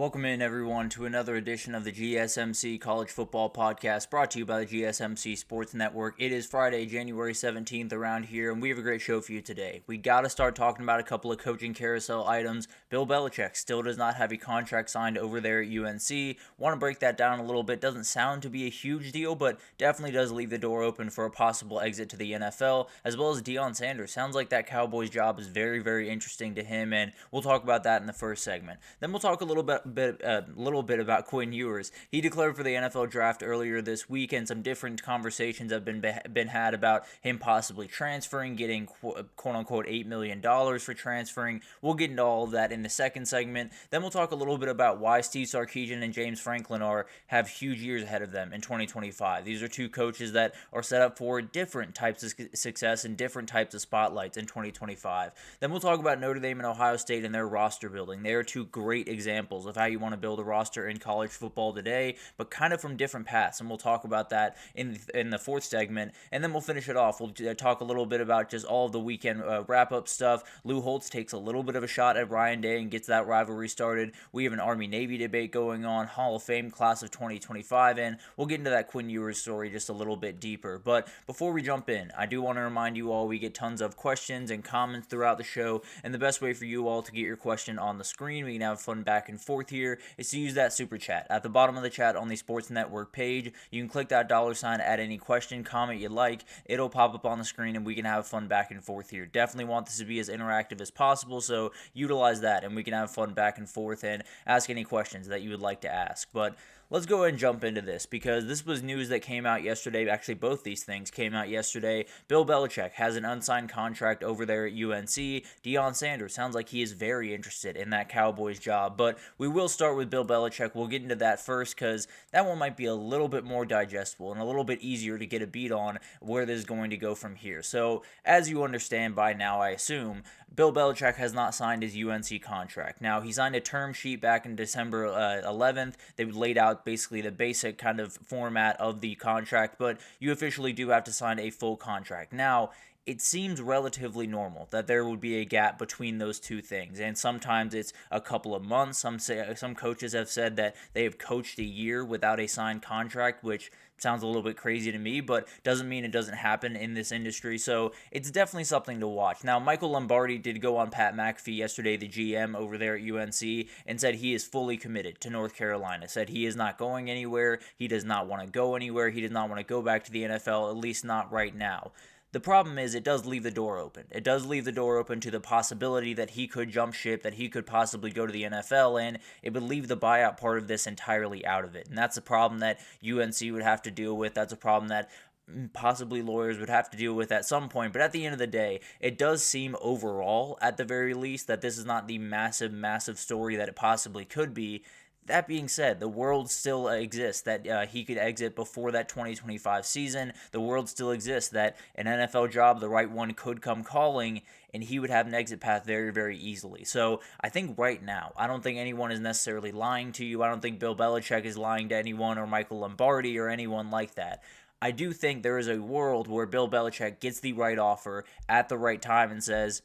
Welcome in, everyone, to another edition of the GSMC College Football Podcast, brought to you by the GSMC Sports Network. It is Friday, January 17th around here, and we have a great show for you today. We got to start talking about a couple of coaching carousel items. Bill Belichick still does not have a contract signed over there at UNC. Want to break that down a little bit. Doesn't sound to be a huge deal, but definitely does leave the door open for a possible exit to the NFL, as well as Deion Sanders. Sounds like that Cowboys job is very, very interesting to him, and we'll talk about that in the first segment. Then we'll talk a little bit about Quinn Ewers. He declared for the NFL draft earlier this week, and some different conversations have been had about him possibly transferring, getting quote-unquote $8 million for transferring. We'll get into all of that in the second segment. Then we'll talk a little bit about why Steve Sarkisian and James Franklin have huge years ahead of them in 2025. These are two coaches that are set up for different types of success and different types of spotlights in 2025. Then we'll talk about Notre Dame and Ohio State and their roster building. They are two great examples of how you want to build a roster in college football today, but kind of from different paths, and we'll talk about that in the fourth segment. And then we'll finish it off. We'll talk a little bit about just all of the weekend wrap-up stuff. Lou Holtz takes a little bit of a shot at Ryan Day and gets that rivalry started. We have an Army-Navy debate going on, Hall of Fame class of 2025, and we'll get into that Quinn Ewers story just a little bit deeper. But before we jump in, I do want to remind you all we get tons of questions and comments throughout the show, and the best way for you all to get your question on the screen, we can have fun back and forth here, is to use that super chat. At the bottom of the chat on the Sports Network page, you can click that $, add any question, comment you like. It'll pop up on the screen and we can have fun back and forth here. Definitely want this to be as interactive as possible, so utilize that and we can have fun back and forth and ask any questions that you would like to ask. But let's go ahead and jump into this, because this was news that came out yesterday. Actually, both these things came out yesterday. Bill Belichick has an unsigned contract over there at UNC. Deion Sanders sounds like he is very interested in that Cowboys job, but we will start with Bill Belichick. We'll get into that first, because that one might be a little bit more digestible and a little bit easier to get a beat on where this is going to go from here. So, as you understand by now, I assume, Bill Belichick has not signed his UNC contract. Now, he signed a term sheet back in December 11th. They laid out basically the basic kind of format of the contract, but you officially do have to sign a full contract. Now, it seems relatively normal that there would be a gap between those two things, and sometimes it's a couple of months. Some coaches have said that they have coached a year without a signed contract, which sounds a little bit crazy to me, but doesn't mean it doesn't happen in this industry, so it's definitely something to watch. Now, Michael Lombardi did go on Pat McAfee yesterday, the GM over there at UNC, and said he is fully committed to North Carolina, said he is not going anywhere, he does not want to go anywhere, he does not want to go back to the NFL, at least not right now. The problem is it does leave the door open. It does leave the door open to the possibility that he could jump ship, that he could possibly go to the NFL, and it would leave the buyout part of this entirely out of it. And that's a problem that UNC would have to deal with. That's a problem that possibly lawyers would have to deal with at some point. But at the end of the day, it does seem overall, at the very least, that this is not the massive, massive story that it possibly could be. That being said, the world still exists that he could exit before that 2025 season. The world still exists that an NFL job, the right one, could come calling, and he would have an exit path very, very easily. So I think right now, I don't think anyone is necessarily lying to you. I don't think Bill Belichick is lying to anyone, or Michael Lombardi, or anyone like that. I do think there is a world where Bill Belichick gets the right offer at the right time and says,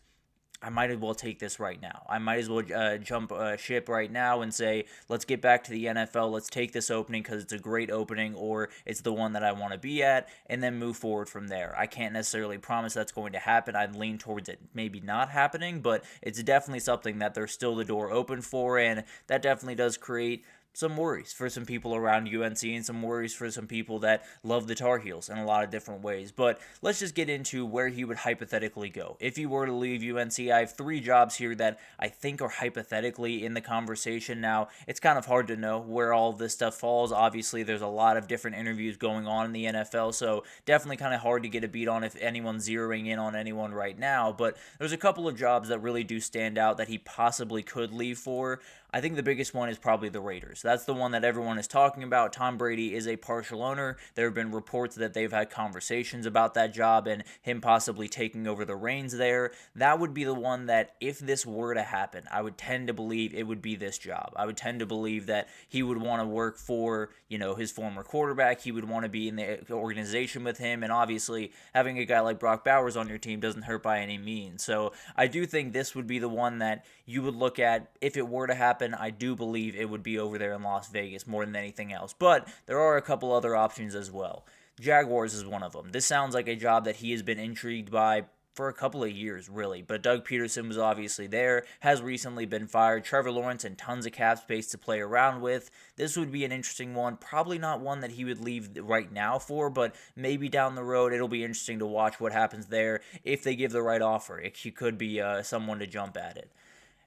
I might as well take this right now. I might as well jump ship right now and say, let's get back to the NFL. Let's take this opening because it's a great opening, or it's the one that I want to be at, and then move forward from there. I can't necessarily promise that's going to happen. I'd lean towards it maybe not happening, but it's definitely something that there's still the door open for, and that definitely does create some worries for some people around UNC and some worries for some people that love the Tar Heels in a lot of different ways. But let's just get into where he would hypothetically go. If he were to leave UNC, I have 3 jobs here that I think are hypothetically in the conversation. Now, it's kind of hard to know where all of this stuff falls. Obviously, there's a lot of different interviews going on in the NFL, so definitely kind of hard to get a beat on if anyone's zeroing in on anyone right now. But there's a couple of jobs that really do stand out that he possibly could leave for. I think the biggest one is probably the Raiders. Cowboys. That's the one that everyone is talking about. Tom Brady is a partial owner. There have been reports that they've had conversations about that job and him possibly taking over the reins there. That would be the one that, if this were to happen, I would tend to believe it would be this job. I would tend to believe that he would want to work for, his former quarterback. He would want to be in the organization with him, and obviously having a guy like Brock Bowers on your team doesn't hurt by any means. So I do think this would be the one that you would look at if it were to happen. I do believe it would be over there in Las Vegas more than anything else. But there are a couple other options as well. Jaguars is one of them. This sounds like a job that he has been intrigued by for a couple of years, really. But Doug Peterson was obviously there, has recently been fired. Trevor Lawrence and tons of cap space to play around with. This would be an interesting one. Probably not one that he would leave right now for, but maybe down the road it'll be interesting to watch what happens there. If they give the right offer, he could be someone to jump at it.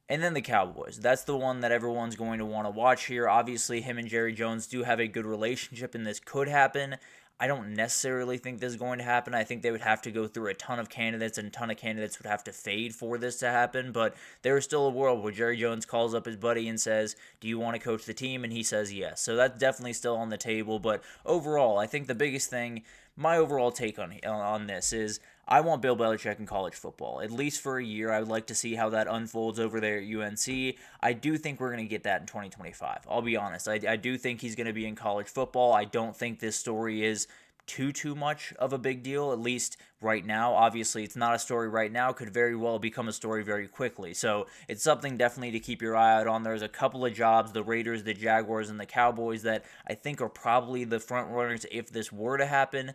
And then the Cowboys. That's the one that everyone's going to want to watch here. Obviously, him and Jerry Jones do have a good relationship, and this could happen. I don't necessarily think this is going to happen. I think they would have to go through a ton of candidates, and a ton of candidates would have to fade for this to happen. But there is still a world where Jerry Jones calls up his buddy and says, "Do you want to coach the team?" And he says yes. So that's definitely still on the table. But overall, I think the biggest thing, my overall take on this is, I want Bill Belichick in college football, at least for a year. I would like to see how that unfolds over there at UNC. I do think we're going to get that in 2025. I'll be honest. I do think he's going to be in college football. I don't think this story is too much of a big deal, at least right now. Obviously, it's not a story right now. Could very well become a story very quickly. So it's something definitely to keep your eye out on. There's a couple of jobs, the Raiders, the Jaguars, and the Cowboys, that I think are probably the front runners if this were to happen.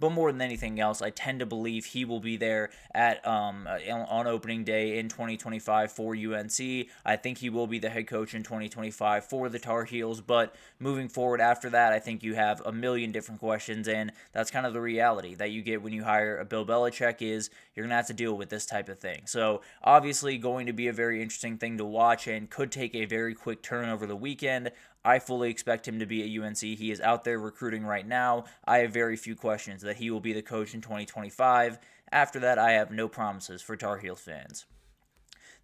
But more than anything else, I tend to believe he will be there at on opening day in 2025 for UNC. I think he will be the head coach in 2025 for the Tar Heels. But moving forward after that, I think you have a million different questions, and that's kind of the reality that you get when you hire a Bill Belichick, is you're going to have to deal with this type of thing. So obviously going to be a very interesting thing to watch, and could take a very quick turn over the weekend. I fully expect him to be at UNC. He is out there recruiting right now. I have very few questions that he will be the coach in 2025. After that, I have no promises for Tar Heels fans.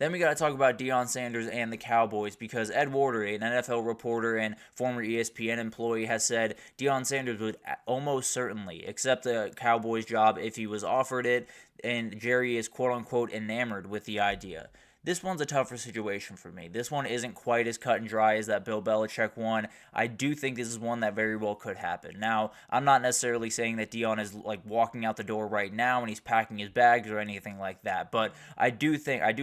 Then we got to talk about Deion Sanders and the Cowboys, because Ed Warder, an NFL reporter and former ESPN employee, has said Deion Sanders would almost certainly accept the Cowboys job if he was offered it, and Jerry is quote-unquote enamored with the idea. This one's a tougher situation for me. This one isn't quite as cut and dry as that Bill Belichick one. I do think this is one that very well could happen. Now, I'm not necessarily saying that Deion is like walking out the door right now and he's packing his bags or anything like that, but I do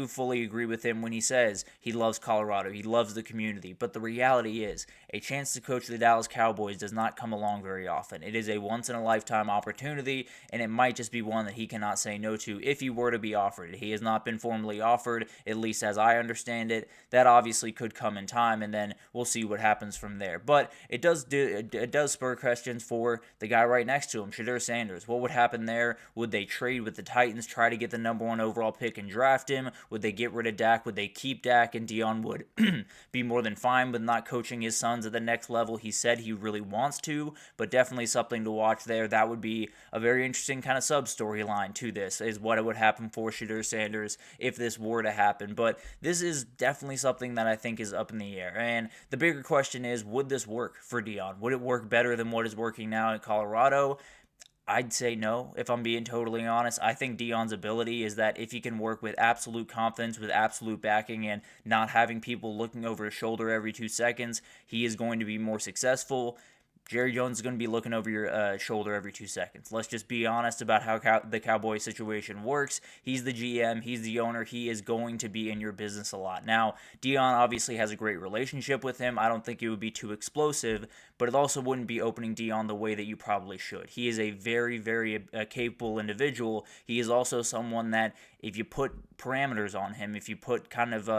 fully agree with him when he says he loves Colorado, he loves the community. But the reality is, a chance to coach the Dallas Cowboys does not come along very often. It is a once-in-a-lifetime opportunity, and it might just be one that he cannot say no to if he were to be offered it. He has not been formally offered, at least as I understand it. That obviously could come in time, and then we'll see what happens from there. But it does spur questions for the guy right next to him, Shedeur Sanders. What would happen there? Would they trade with the Titans, try to get the number 1 overall pick and draft him? Would they get rid of Dak? Would they keep Dak? And Deion would be more than fine with not coaching his sons at the next level. He said he really wants to, but definitely something to watch there. That would be a very interesting kind of sub-storyline to this, is what would happen for Shedeur Sanders if this were to happen. But this is definitely something that I think is up in the air. And the bigger question is, would this work for Deion? Would it work better than what is working now in Colorado? I'd say no, if I'm being totally honest. I think Deion's ability is that if he can work with absolute confidence, with absolute backing, and not having people looking over his shoulder every 2 seconds, he is going to be more successful. Jerry Jones is going to be looking over your shoulder every 2 seconds. Let's just be honest about how the Cowboys situation works. He's the GM. He's the owner. He is going to be in your business a lot. Now, Deion obviously has a great relationship with him. I don't think it would be too explosive, but it also wouldn't be opening Deion the way that you probably should. He is a very, very capable individual. He is also someone that, if you put parameters on him, if you put kind of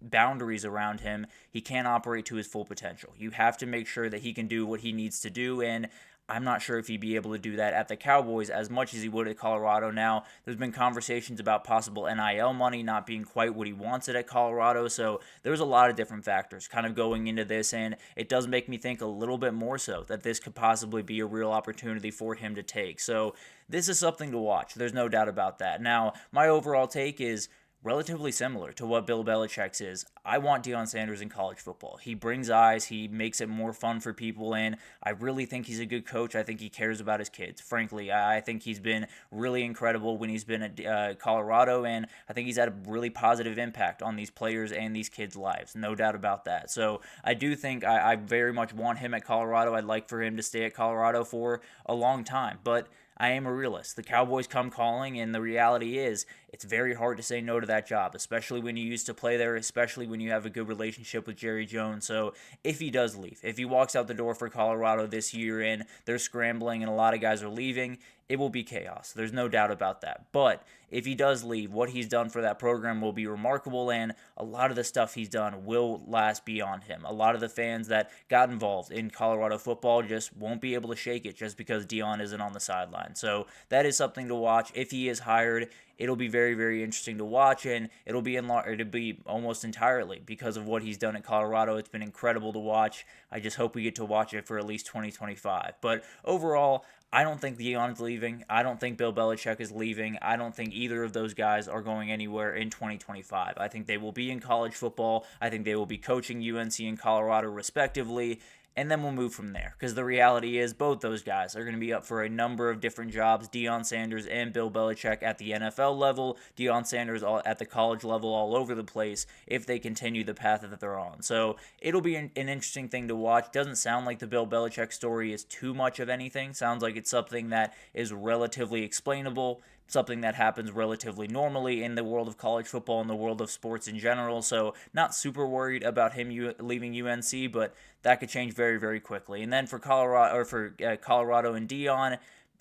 boundaries around him, he can't operate to his full potential. You have to make sure that he can do what he needs to do, and I'm not sure if he'd be able to do that at the Cowboys as much as he would at Colorado. Now, there's been conversations about possible NIL money not being quite what he wants it at Colorado, so there's a lot of different factors kind of going into this, and it does make me think a little bit more so that this could possibly be a real opportunity for him to take. So this is something to watch. There's no doubt about that. Now, my overall take is, relatively similar to what Bill Belichick's is. I want Deion Sanders in college football. He brings eyes. He makes it more fun for people, and I really think he's a good coach. I think he cares about his kids. Frankly, I think he's been really incredible when he's been at Colorado, and I think he's had a really positive impact on these players and these kids' lives. No doubt about that. So I do think I very much want him at Colorado. I'd like for him to stay at Colorado for a long time, but I am a realist. The Cowboys come calling, and the reality is it's very hard to say no to that job, especially when you used to play there, especially when you have a good relationship with Jerry Jones. So if he does leave, if he walks out the door for Colorado this year and they're scrambling and a lot of guys are leaving, it will be chaos. There's no doubt about that. But if he does leave, what he's done for that program will be remarkable, and a lot of the stuff he's done will last beyond him. A lot of the fans that got involved in Colorado football just won't be able to shake it just because Deion isn't on the sideline. So that is something to watch. If he is hired, it'll be very, very interesting to watch, and it'll be almost entirely because of what he's done at Colorado. It's been incredible to watch. I just hope we get to watch it for at least 2025. But overall, I don't think Deion's leaving. I don't think Bill Belichick is leaving. I don't think either of those guys are going anywhere in 2025. I think they will be in college football. I think they will be coaching UNC and Colorado respectively. And then we'll move from there, because the reality is both those guys are going to be up for a number of different jobs. Deion Sanders and Bill Belichick at the NFL level, Deion Sanders at the college level, all over the place if they continue the path that they're on. So it'll be an interesting thing to watch. Doesn't sound like the Bill Belichick story is too much of anything. Sounds like it's something that is relatively explainable, something that happens relatively normally in the world of college football and the world of sports in general. So not super worried about him leaving UNC, but that could change very, very quickly. And then for Colorado and Deion,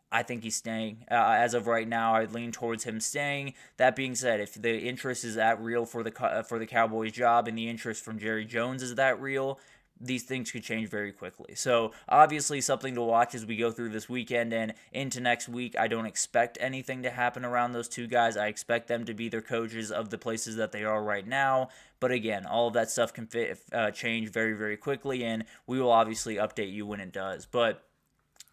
I think he's staying. As of right now, I lean towards him staying. That being said, if the interest is that real for the Cowboys job and the interest from Jerry Jones is that real, these things could change very quickly. So obviously something to watch as we go through this weekend and into next week. I don't expect anything to happen around those two guys. I expect them to be their coaches of the places that they are right now. But again, all of that stuff can change very, very quickly, and we will obviously update you when it does. But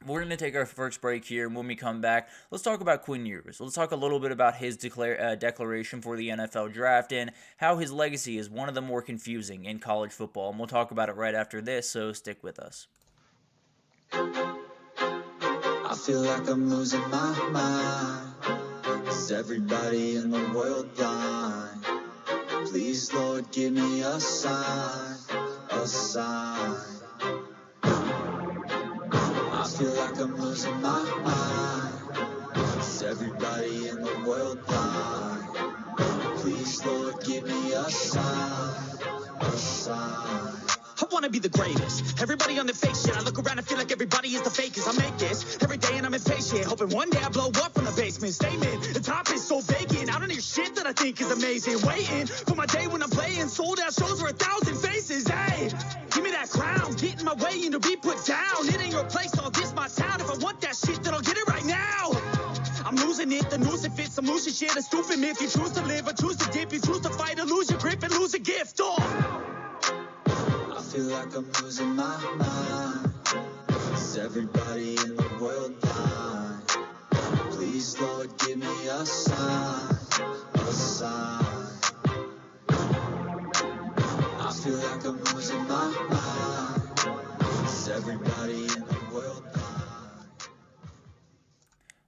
we're going to take our first break here, and when we come back, let's talk about Quinn Ewers. Let's talk a little bit about his declaration for the NFL Draft and how his legacy is one of the more confusing in college football, and we'll talk about it right after this, so stick with us. I feel like I'm losing my mind. Is everybody in the world blind? Please, Lord, give me a sign, a sign. I feel like I'm losing my mind. Is everybody in the world blind? Please, Lord, give me a sign, a sign. I wanna be the greatest. Everybody on the fake shit. I look around and feel like everybody is the fakest. I make this every day and I'm impatient, hoping one day I blow up from the basement. Statement, the top is so vacant. I don't hear shit that I think is amazing. Waiting for my day when I'm playing sold out shows for 1,000 faces. Hey, give me that crown, get in my way and to be put down. It ain't your place, all this my town. If I want that shit, then I'll get it right now. I'm losing it, the noose it fits. I'm losing shit, a stupid myth. You choose to live or choose to dip. You choose to fight or lose your grip and lose a gift. I feel like I'm losing my mind. Is everybody in the world blind? Please, Lord, give me a sign, a sign. I feel like I'm losing my mind. Is everybody in the world blind?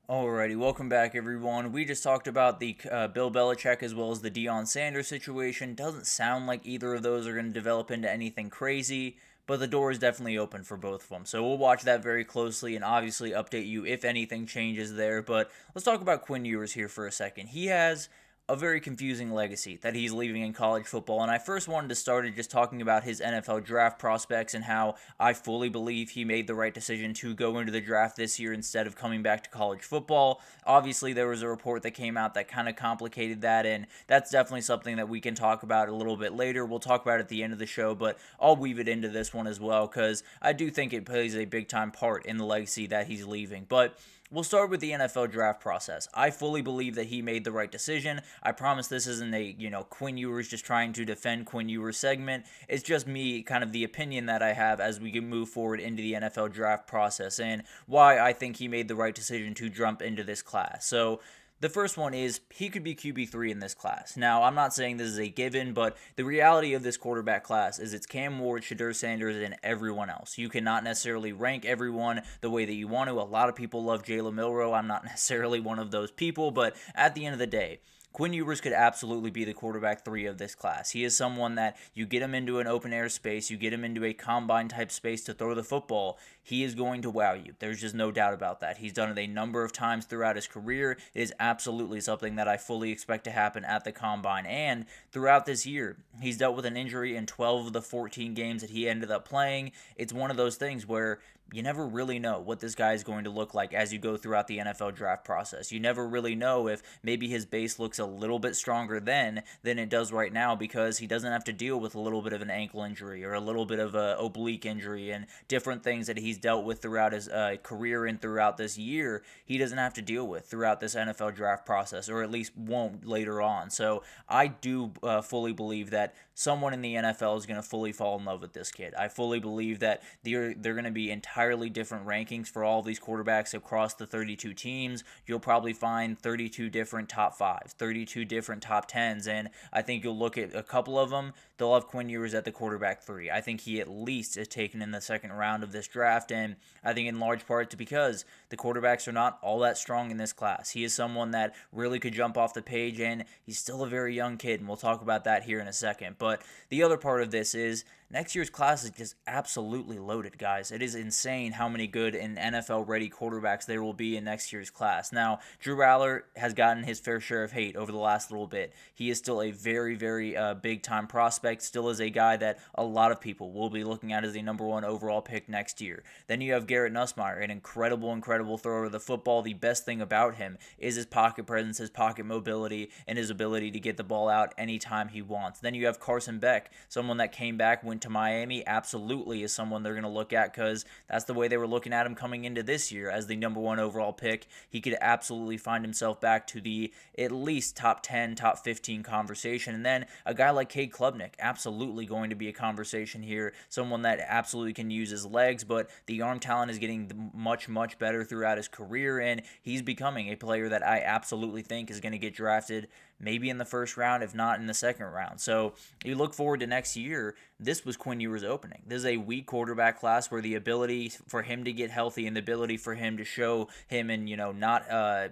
Alrighty, welcome back everyone. We just talked about the Bill Belichick as well as the Deion Sanders situation. Doesn't sound like either of those are going to develop into anything crazy, but the door is definitely open for both of them. So we'll watch that very closely and obviously update you if anything changes there. But let's talk about Quinn Ewers here for a second. He has a very confusing legacy that he's leaving in college football, and I first wanted to start just talking about his NFL draft prospects and how I fully believe he made the right decision to go into the draft this year instead of coming back to college football. Obviously, there was a report that came out that kind of complicated that, and that's definitely something that we can talk about a little bit later. We'll talk about it at the end of the show, but I'll weave it into this one as well because I do think it plays a big-time part in the legacy that he's leaving. But we'll start with the NFL draft process. I fully believe that he made the right decision. I promise this isn't a, Quinn Ewers just trying to defend Quinn Ewers segment. It's just me, kind of the opinion that I have as we move forward into the NFL draft process and why I think he made the right decision to jump into this class. So The first one is he could be QB3 in this class. Now, I'm not saying this is a given, but the reality of this quarterback class is it's Cam Ward, Shedeur Sanders, and everyone else. You cannot necessarily rank everyone the way that you want to. A lot of people love Jalen Milroe. I'm not necessarily one of those people, but at the end of the day, Quinn Ewers could absolutely be the quarterback 3 of this class. He is someone that you get him into an open air space, you get him into a combine type space to throw the football, he is going to wow you. There's just no doubt about that. He's done it a number of times throughout his career. It is absolutely something that I fully expect to happen at the combine. And throughout this year, he's dealt with an injury in 12 of the 14 games that he ended up playing. It's one of those things where you never really know what this guy is going to look like as you go throughout the NFL draft process. You never really know if maybe his base looks a little bit stronger then than it does right now because he doesn't have to deal with a little bit of an ankle injury or a little bit of an oblique injury and different things that he's dealt with throughout his career and throughout this year. He doesn't have to deal with throughout this NFL draft process, or at least won't later on. So I do fully believe that someone in the NFL is going to fully fall in love with this kid. I fully believe that they're going to be entirely different rankings for all of these quarterbacks across the 32 teams. You'll probably find 32 different top 5s, 32 different top 10s, and I think you'll look at a couple of them. They'll have Quinn Ewers at the quarterback 3. I think he at least is taken in the second round of this draft, and I think in large part because the quarterbacks are not all that strong in this class. He is someone that really could jump off the page, and he's still a very young kid, and we'll talk about that here in a second. But the other part of this is next year's class is just absolutely loaded, guys. It is insane how many good and NFL-ready quarterbacks there will be in next year's class. Now, Drew Aller has gotten his fair share of hate over the last little bit. He is still a very, very big-time prospect, still is a guy that a lot of people will be looking at as a number 1 overall pick next year. Then you have Garrett Nussmeier, an incredible thrower of the football. The best thing about him is his pocket presence, his pocket mobility, and his ability to get the ball out anytime he wants. Then you have Carson Beck, someone that came back, went to Miami, absolutely is someone they're going to look at because that's the way they were looking at him coming into this year as the number 1 overall pick. He could absolutely find himself back to the at least top 10, top 15 conversation. And then a guy like Cade Klubnik, absolutely going to be a conversation here, someone that absolutely can use his legs, but the arm talent is getting much better throughout his career, and he's becoming a player that I absolutely think is going to get drafted maybe in the first round, if not in the second round. So you look forward to next year. This was Quinn Ewers' opening. This is a weak quarterback class where the ability for him to get healthy and the ability for him to show him and, not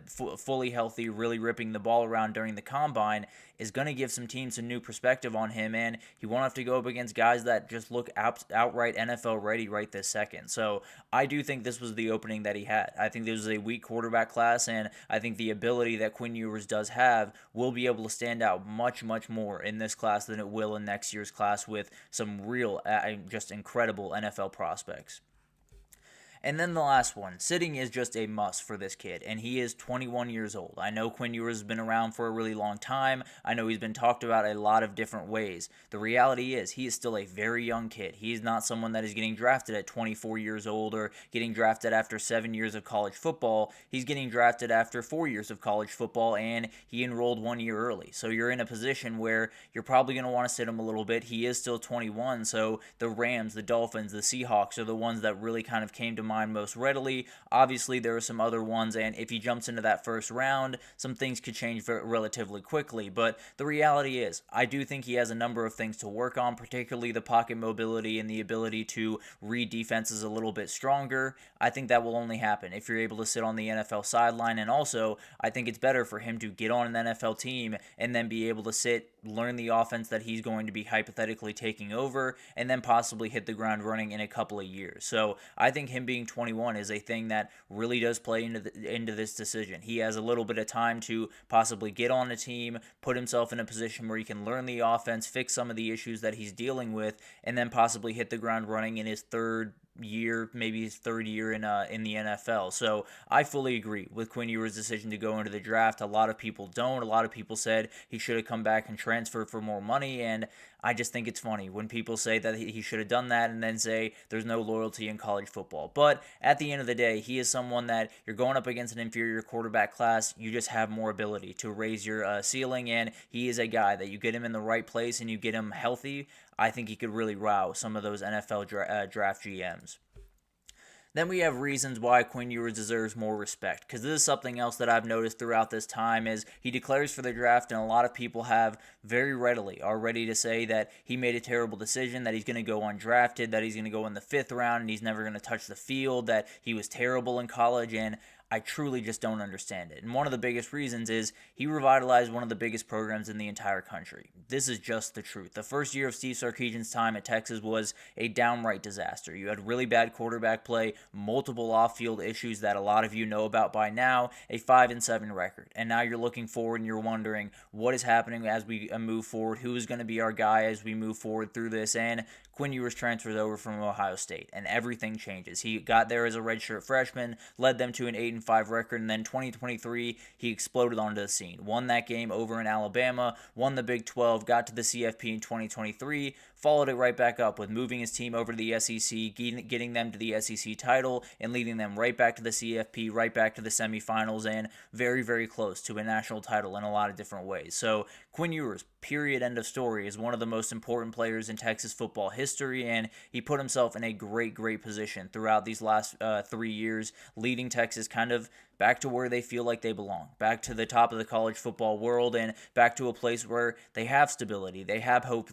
fully healthy, really ripping the ball around during the combine is going to give some teams a new perspective on him, and he won't have to go up against guys that just look outright NFL ready right this second. So I do think this was the opening that he had. I think this was a weak quarterback class, and I think the ability that Quinn Ewers does have will be able to stand out much more in this class than it will in next year's class with some real, just incredible NFL prospects. And then the last one, sitting is just a must for this kid, and he is 21 years old. I know Quinn Ewers has been around for a really long time. I know he's been talked about a lot of different ways. The reality is he is still a very young kid. He's not someone that is getting drafted at 24 years old or getting drafted after 7 years of college football. He's getting drafted after 4 years of college football, and he enrolled 1 year early. So you're in a position where you're probably going to want to sit him a little bit. He is still 21, so the Rams, the Dolphins, the Seahawks are the ones that really kind of came to mind most readily. Obviously, there are some other ones, and if he jumps into that first round, some things could change relatively quickly. But the reality is, I do think he has a number of things to work on, particularly the pocket mobility and the ability to read defenses a little bit stronger. I think that will only happen if you're able to sit on the NFL sideline, and also, I think it's better for him to get on an NFL team and then be able to sit, learn the offense that he's going to be hypothetically taking over, and then possibly hit the ground running in a couple of years. So I think him being 21 is a thing that really does play into this decision. He has a little bit of time to possibly get on a team, put himself in a position where he can learn the offense, fix some of the issues that he's dealing with, and then possibly hit the ground running in his third year, maybe his third year in the NFL. So I fully agree with Quinn Ewers' decision to go into the draft. A lot of people don't. A lot of people said he should have come back and transferred for more money, and I just think it's funny when people say that he should have done that and then say there's no loyalty in college football. But at the end of the day, he is someone that you're going up against an inferior quarterback class. You just have more ability to raise your ceiling, and he is a guy that you get him in the right place and you get him healthy. I think he could really wow some of those NFL draft GMs. Then we have reasons why Quinn Ewers deserves more respect, because this is something else that I've noticed throughout this time is he declares for the draft, and a lot of people have very readily are ready to say that he made a terrible decision, that he's going to go undrafted, that he's going to go in the 5th round, and he's never going to touch the field, that he was terrible in college, and I truly just don't understand it. And one of the biggest reasons is he revitalized one of the biggest programs in the entire country. This is just the truth. The first year of Steve Sarkisian's time at Texas was a downright disaster. You had really bad quarterback play, multiple off-field issues that a lot of you know about by now, a 5-7 record. And now you're looking forward and you're wondering what is happening as we move forward, who is going to be our guy as we move forward through this, and Quinn Ewers transfers over from Ohio State, and everything changes. He got there as a redshirt freshman, led them to an 8-5 record, and then 2023, he exploded onto the scene. Won that game over in Alabama, won the Big 12, got to the CFP in 2023, followed it right back up with moving his team over to the SEC, getting them to the SEC title, and leading them right back to the CFP, right back to the semifinals, and very, very close to a national title in a lot of different ways. So Quinn Ewers, period, end of story, is one of the most important players in Texas football history, and he put himself in a great, great position throughout these last 3 years, leading Texas kind of back to where they feel like they belong, back to the top of the college football world, and back to a place where they have stability, they have hope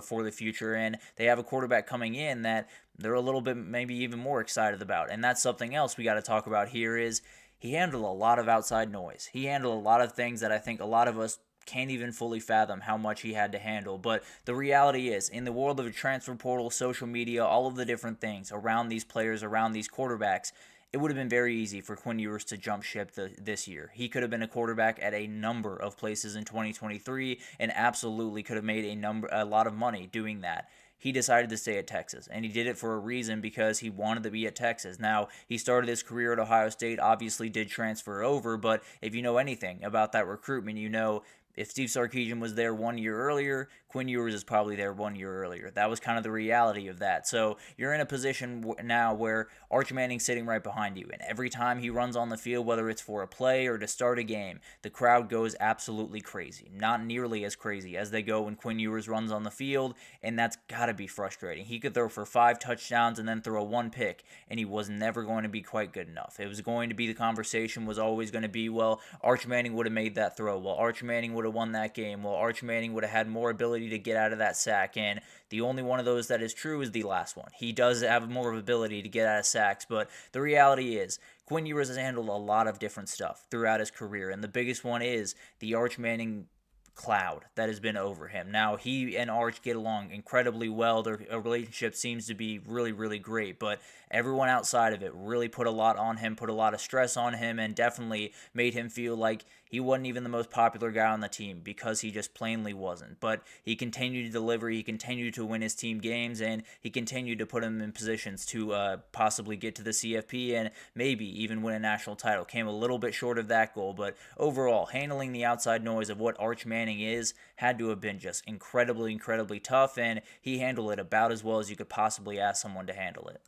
for the future, and they have a quarterback coming in that they're a little bit maybe even more excited about. And that's something else we got to talk about here is he handled a lot of outside noise. He handled a lot of things that I think a lot of us can't even fully fathom how much he had to handle. But the reality is, in the world of a transfer portal, social media, all of the different things around these players, around these quarterbacks, it would have been very easy for Quinn Ewers to jump ship this year. He could have been a quarterback at a number of places in 2023 and absolutely could have made a lot of money doing that. He decided to stay at Texas, and he did it for a reason because he wanted to be at Texas. Now, he started his career at Ohio State, obviously did transfer over, but if you know anything about that recruitment, you know if Steve Sarkisian was there 1 year earlier, Quinn Ewers is probably there 1 year earlier. That was kind of the reality of that. So you're in a position now where Arch Manning's sitting right behind you, and every time he runs on the field, whether it's for a play or to start a game, the crowd goes absolutely crazy. Not nearly as crazy as they go when Quinn Ewers runs on the field, and that's got to be frustrating. He could throw for 5 touchdowns and then throw 1 pick, and he was never going to be quite good enough. It was going to be, the conversation was always going to be, well, Arch Manning would have made that throw. Well, Arch Manning would have won that game. Well, Arch Manning would have had more ability to get out of that sack, and the only one of those that is true is the last one. He does have more of ability to get out of sacks, but the reality is Quinn Ewers has handled a lot of different stuff throughout his career, and the biggest one is the Arch Manning cloud that has been over him. Now, he and Arch get along incredibly well. Their relationship seems to be really, really great, but everyone outside of it really put a lot on him, put a lot of stress on him, and definitely made him feel like he wasn't even the most popular guy on the team because he just plainly wasn't. But he continued to deliver, he continued to win his team games, and he continued to put him in positions to possibly get to the CFP and maybe even win a national title. Came a little bit short of that goal, but overall, handling the outside noise of what Arch Manning is had to have been just incredibly, incredibly tough, and he handled it about as well as you could possibly ask someone to handle it.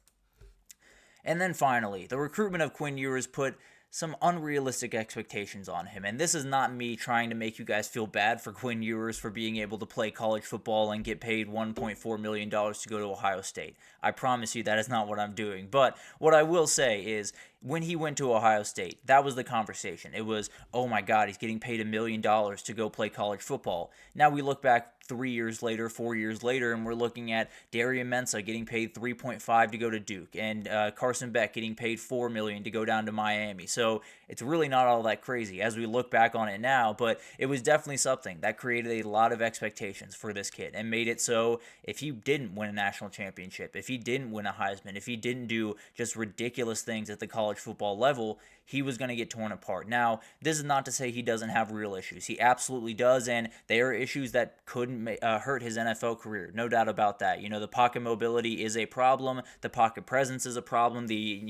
And then finally, the recruitment of Quinn Ewers put some unrealistic expectations on him. And this is not me trying to make you guys feel bad for Quinn Ewers for being able to play college football and get paid $1.4 million to go to Ohio State. I promise you that is not what I'm doing. But what I will say is, when he went to Ohio State, that was the conversation. It was, oh my God, he's getting paid $1 million to go play college football. Now we look back 3 years later, 4 years later, and we're looking at Darian Mensah getting paid $3.5 to go to Duke, and Carson Beck getting paid $4 million to go down to Miami. So it's really not all that crazy as we look back on it now, but it was definitely something that created a lot of expectations for this kid and made it so if he didn't win a national championship, if he didn't win a Heisman, if he didn't do just ridiculous things at the college football level, he was going to get torn apart. Now, this is not to say he doesn't have real issues. He absolutely does, and they are issues that couldn't hurt his NFL career. No doubt about that. You know, the pocket mobility is a problem. The pocket presence is a problem. The,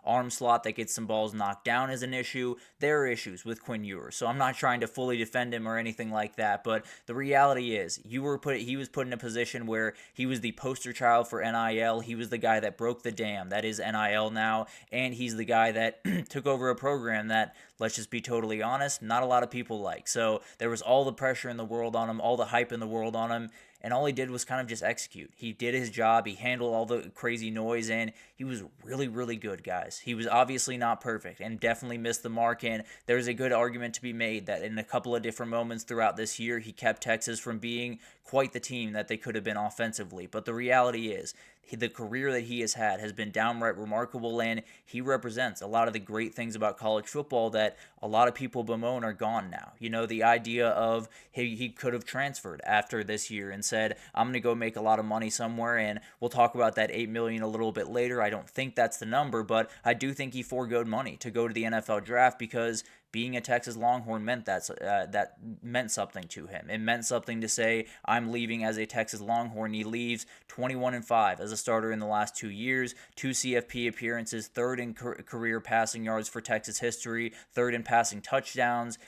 arm slot that gets some balls knocked down is an issue. There are issues with Quinn Ewers, so I'm not trying to fully defend him or anything like that, but the reality is he was put in a position where he was the poster child for NIL. He was the guy that broke the dam. That is NIL now, and he's the guy that took over over a program that, let's just be totally honest, not a lot of people like. So there was all the pressure in the world on him, all the hype in the world on him, and all he did was kind of just execute. He did his job. He handled all the crazy noise, and he was really, really good, guys. He was obviously not perfect and definitely missed the mark, and there's a good argument to be made that in a couple of different moments throughout this year, he kept Texas from being quite the team that they could have been offensively. But the reality is, the career that he has had has been downright remarkable, and he represents a lot of the great things about college football that a lot of people bemoan are gone now. You know, the idea of he could have transferred after this year and said, I'm going to go make a lot of money somewhere, and we'll talk about that $8 million a little bit later. I don't think that's the number, but I do think he foregoed money to go to the NFL draft because being a Texas Longhorn meant that meant something to him. It meant something to say, I'm leaving as a Texas Longhorn. He leaves 21-5 as a starter in the last 2 years, 2 CFP appearances, third in career passing yards for Texas history, third in passing touchdowns.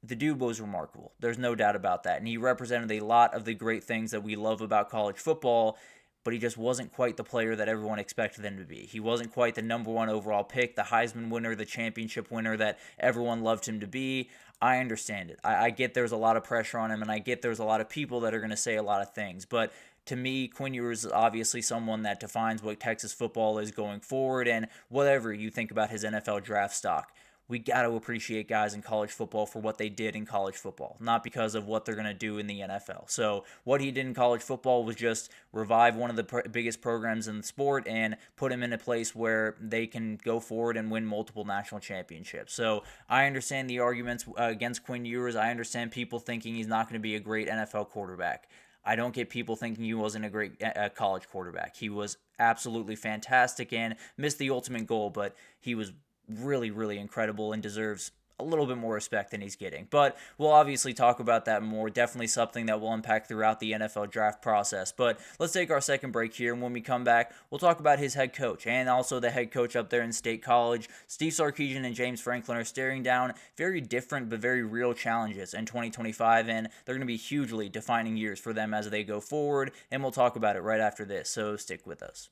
The dude was remarkable. There's no doubt about that. And he represented a lot of the great things that we love about college football, but he just wasn't quite the player that everyone expected him to be. He wasn't quite the number one overall pick, the Heisman winner, the championship winner that everyone loved him to be. I understand it. I get there's a lot of pressure on him, and I get there's a lot of people that are going to say a lot of things. But to me, Quinn Ewers is obviously someone that defines what Texas football is going forward, and whatever you think about his NFL draft stock, we got to appreciate guys in college football for what they did in college football, not because of what they're going to do in the NFL. So what he did in college football was just revive one of the biggest programs in the sport and put him in a place where they can go forward and win multiple national championships. So I understand the arguments against Quinn Ewers. I understand people thinking he's not going to be a great NFL quarterback. I don't get people thinking he wasn't a great college quarterback. He was absolutely fantastic and missed the ultimate goal, but he was really, really incredible and deserves a little bit more respect than he's getting. But we'll obviously talk about that more. Definitely something that will impact throughout the NFL draft process. But let's take our second break here, and when we come back, we'll talk about his head coach and also the head coach up there in State College. Steve Sarkisian and James Franklin are staring down very different but very real challenges in 2025, and they're going to be hugely defining years for them as they go forward, and we'll talk about it right after this, so stick with us.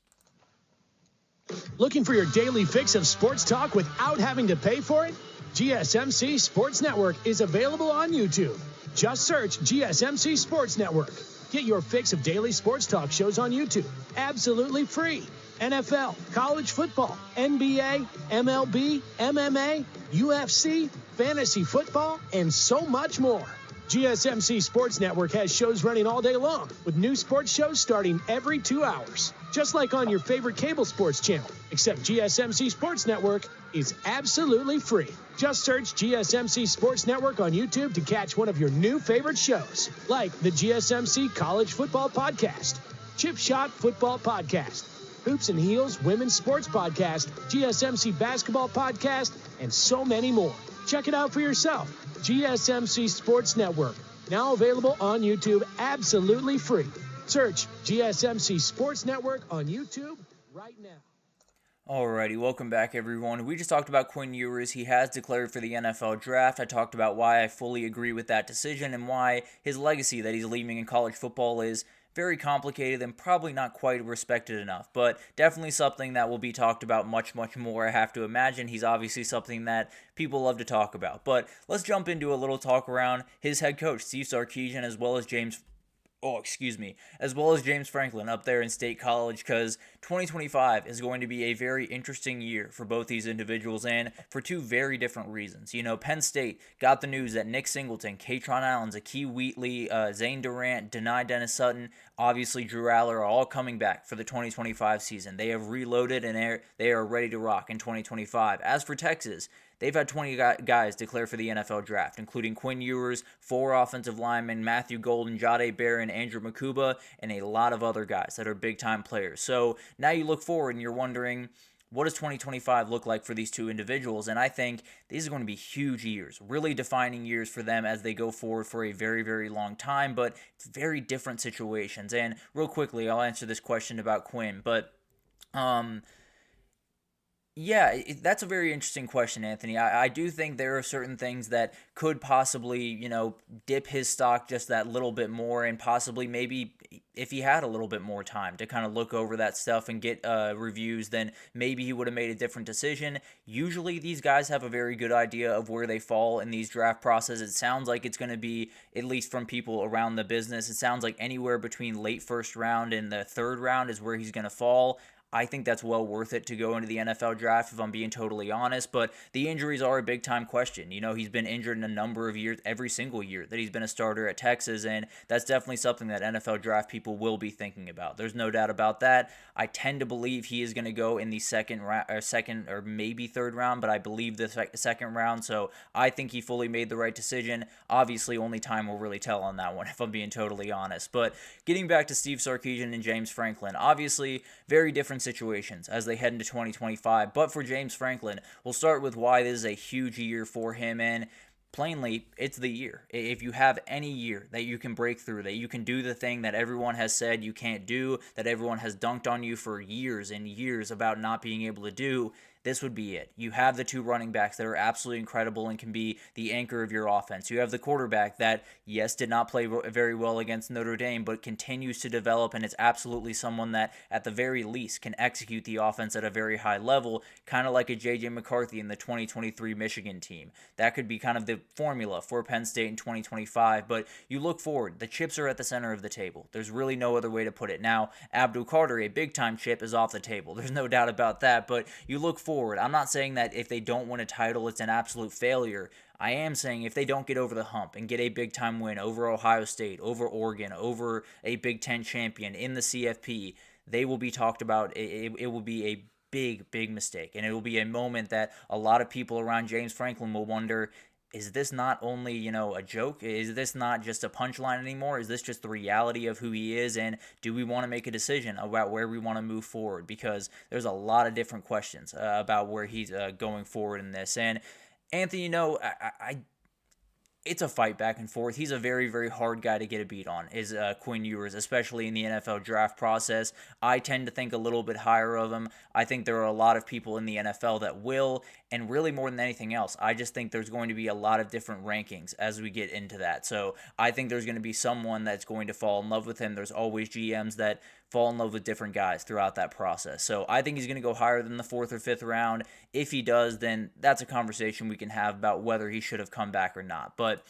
Looking for your daily fix of sports talk without having to pay for it? GSMC Sports Network is available on YouTube. Just search GSMC Sports Network. Get your fix of daily sports talk shows on YouTube, absolutely free. NFL, college football, NBA, MLB, MMA, UFC, fantasy football, and so much more. GSMC Sports Network has shows running all day long, with new sports shows starting every 2 hours. Just like on your favorite cable sports channel, except GSMC Sports Network is absolutely free. Just search GSMC Sports Network on YouTube to catch one of your new favorite shows, like the GSMC College Football Podcast, Chip Shot Football Podcast, Hoops and Heels Women's Sports Podcast, GSMC Basketball Podcast, and so many more. Check it out for yourself. GSMC Sports Network, now available on YouTube absolutely free. Search GSMC Sports Network on YouTube right now. Alrighty, welcome back everyone. We just talked about Quinn Ewers. He has declared for the NFL draft. I talked about why I fully agree with that decision and why his legacy that he's leaving in college football is very complicated and probably not quite respected enough, but definitely something that will be talked about much, much more, I have to imagine. He's obviously something that people love to talk about. But let's jump into a little talk around his head coach, Steve Sarkisian, as well as James Franklin up there in State College, because 2025 is going to be a very interesting year for both these individuals and for two very different reasons. You know, Penn State got the news that Nick Singleton, Katron Allen, Zakee Wheatley, Zane Durant, Denai Dennis Sutton, obviously Drew Aller are all coming back for the 2025 season. They have reloaded and they are ready to rock in 2025. As for Texas, they've had 20 guys declare for the NFL draft, including Quinn Ewers, 4 offensive linemen, Matthew Golden, Jade Barron, Andrew Makuba, and a lot of other guys that are big-time players. So now you look forward and you're wondering, what does 2025 look like for these two individuals? And I think these are going to be huge years, really defining years for them as they go forward for a very, very long time, but it's very different situations. And real quickly, I'll answer this question about Quinn, but yeah, that's a very interesting question, Anthony. I do think there are certain things that could possibly, dip his stock just that little bit more and possibly maybe if he had a little bit more time to kind of look over that stuff and get reviews, then maybe he would have made a different decision. Usually these guys have a very good idea of where they fall in these draft processes. It sounds like it's going to be, at least from people around the business, it sounds like anywhere between late first round and the third round is where he's going to fall. I think that's well worth it to go into the NFL draft, if I'm being totally honest, but the injuries are a big-time question. He's been injured in a number of years, every single year that he's been a starter at Texas, and that's definitely something that NFL draft people will be thinking about. There's no doubt about that. I tend to believe he is going to go in the second or maybe third round, but I believe the second round, so I think he fully made the right decision. Obviously, only time will really tell on that one, if I'm being totally honest. But getting back to Steve Sarkisian and James Franklin, obviously, very different situations as they head into 2025. But for James Franklin, we'll start with why this is a huge year for him. And plainly, it's the year. If you have any year that you can break through, that you can do the thing that everyone has said you can't do, that everyone has dunked on you for years and years about not being able to do, this would be it. You have the two running backs that are absolutely incredible and can be the anchor of your offense. You have the quarterback that, yes, did not play very well against Notre Dame, but continues to develop and is absolutely someone that, at the very least, can execute the offense at a very high level, kind of like a J.J. McCarthy in the 2023 Michigan team. That could be kind of the formula for Penn State in 2025, but you look forward. The chips are at the center of the table. There's really no other way to put it. Now, Abdul Carter, a big-time chip, is off the table. There's no doubt about that, but you look forward. I'm not saying that if they don't win a title, it's an absolute failure. I am saying if they don't get over the hump and get a big-time win over Ohio State, over Oregon, over a Big Ten champion in the CFP, they will be talked about. It will be a big mistake, and it will be a moment that a lot of people around James Franklin will wonder, is this not only, a joke? Is this not just a punchline anymore? Is this just the reality of who he is? And do we want to make a decision about where we want to move forward? Because there's a lot of different questions about where he's going forward in this. And Anthony, it's a fight back and forth. He's a very, very hard guy to get a beat on, is Quinn Ewers, especially in the NFL draft process. I tend to think a little bit higher of him. I think there are a lot of people in the NFL that will, and really more than anything else, I just think there's going to be a lot of different rankings as we get into that. So I think there's going to be someone that's going to fall in love with him. There's always GMs that fall in love with different guys throughout that process. So I think he's going to go higher than the 4th or 5th round. If he does, then that's a conversation we can have about whether he should have come back or not. But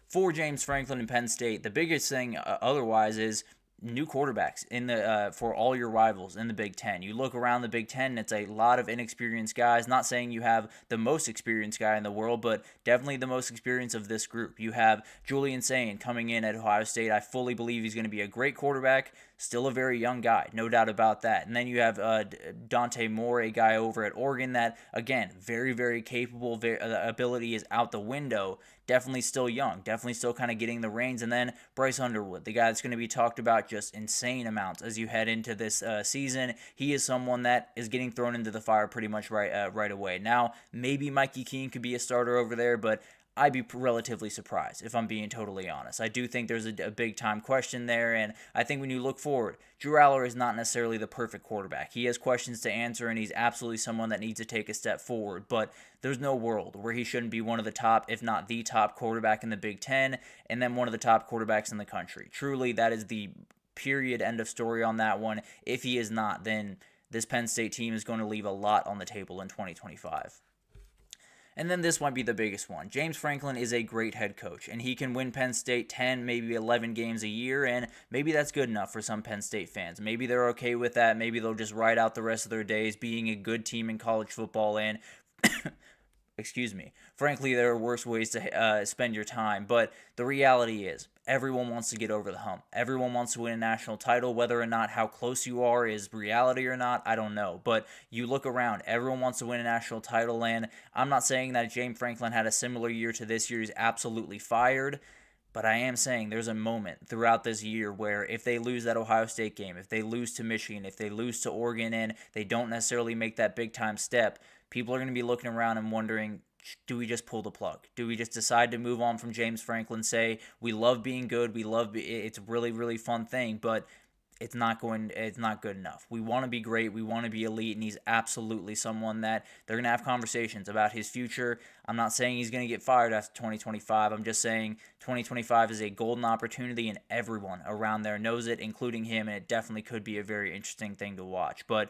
for James Franklin and Penn State, the biggest thing otherwise is new quarterbacks in the for all your rivals in the Big Ten. You look around the Big Ten, it's a lot of inexperienced guys. Not saying you have the most experienced guy in the world, but definitely the most experienced of this group. You have Julian Sain coming in at Ohio State. I fully believe he's going to be a great quarterback. Still a very young guy, no doubt about that. And then you have Dante Moore, a guy over at Oregon that, again, very, very capable. Ability is out the window. Definitely still young. Definitely still kind of getting the reins. And then Bryce Underwood, the guy that's going to be talked about just insane amounts as you head into this season. He is someone that is getting thrown into the fire pretty much right away. Now, maybe Mikey Keene could be a starter over there, but I'd be relatively surprised, if I'm being totally honest. I do think there's a big-time question there, and I think when you look forward, Drew Aller is not necessarily the perfect quarterback. He has questions to answer, and he's absolutely someone that needs to take a step forward, but there's no world where he shouldn't be one of the top, if not the top quarterback in the Big Ten, and then one of the top quarterbacks in the country. Truly, that is the period, end of story on that one. If he is not, then this Penn State team is going to leave a lot on the table in 2025. And then this might be the biggest one. James Franklin is a great head coach, and he can win Penn State 10, maybe 11 games a year, and maybe that's good enough for some Penn State fans. Maybe they're okay with that. Maybe they'll just ride out the rest of their days being a good team in college football, and excuse me. Frankly, there are worse ways to spend your time, but the reality is everyone wants to get over the hump. Everyone wants to win a national title. Whether or not how close you are is reality or not, I don't know. But you look around, everyone wants to win a national title, and I'm not saying that James Franklin had a similar year to this year. He's absolutely fired. But I am saying there's a moment throughout this year where if they lose that Ohio State game, if they lose to Michigan, if they lose to Oregon, and they don't necessarily make that big-time step, people are going to be looking around and wondering, do we just pull the plug? Do we just decide to move on from James Franklin, say, we love being good, it's a really, really fun thing, but it's not good enough. We want to be great. We want to be elite, and he's absolutely someone that they're going to have conversations about his future. I'm not saying he's going to get fired after 2025. I'm just saying 2025 is a golden opportunity, and everyone around there knows it, including him, and it definitely could be a very interesting thing to watch. But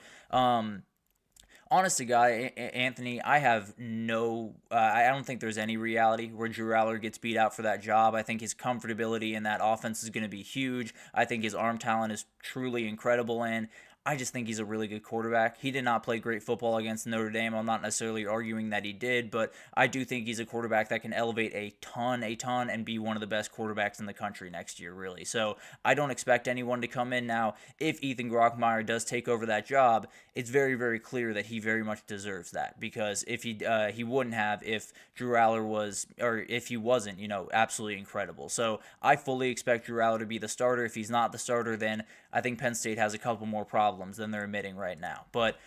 honest to God, Anthony, I have I don't think there's any reality where Drew Aller gets beat out for that job. I think his comfortability in that offense is going to be huge. I think his arm talent is truly incredible, and I just think he's a really good quarterback. He did not play great football against Notre Dame. I'm not necessarily arguing that he did, but I do think he's a quarterback that can elevate a ton, and be one of the best quarterbacks in the country next year, really. So I don't expect anyone to come in now. If Ethan Grockmeyer does take over that job, it's very, very clear that he very much deserves that, because if he wouldn't have if Drew Aller was, or if he wasn't, absolutely incredible. So I fully expect Drew Aller to be the starter. If he's not the starter, then I think Penn State has a couple more problems than they're admitting right now. But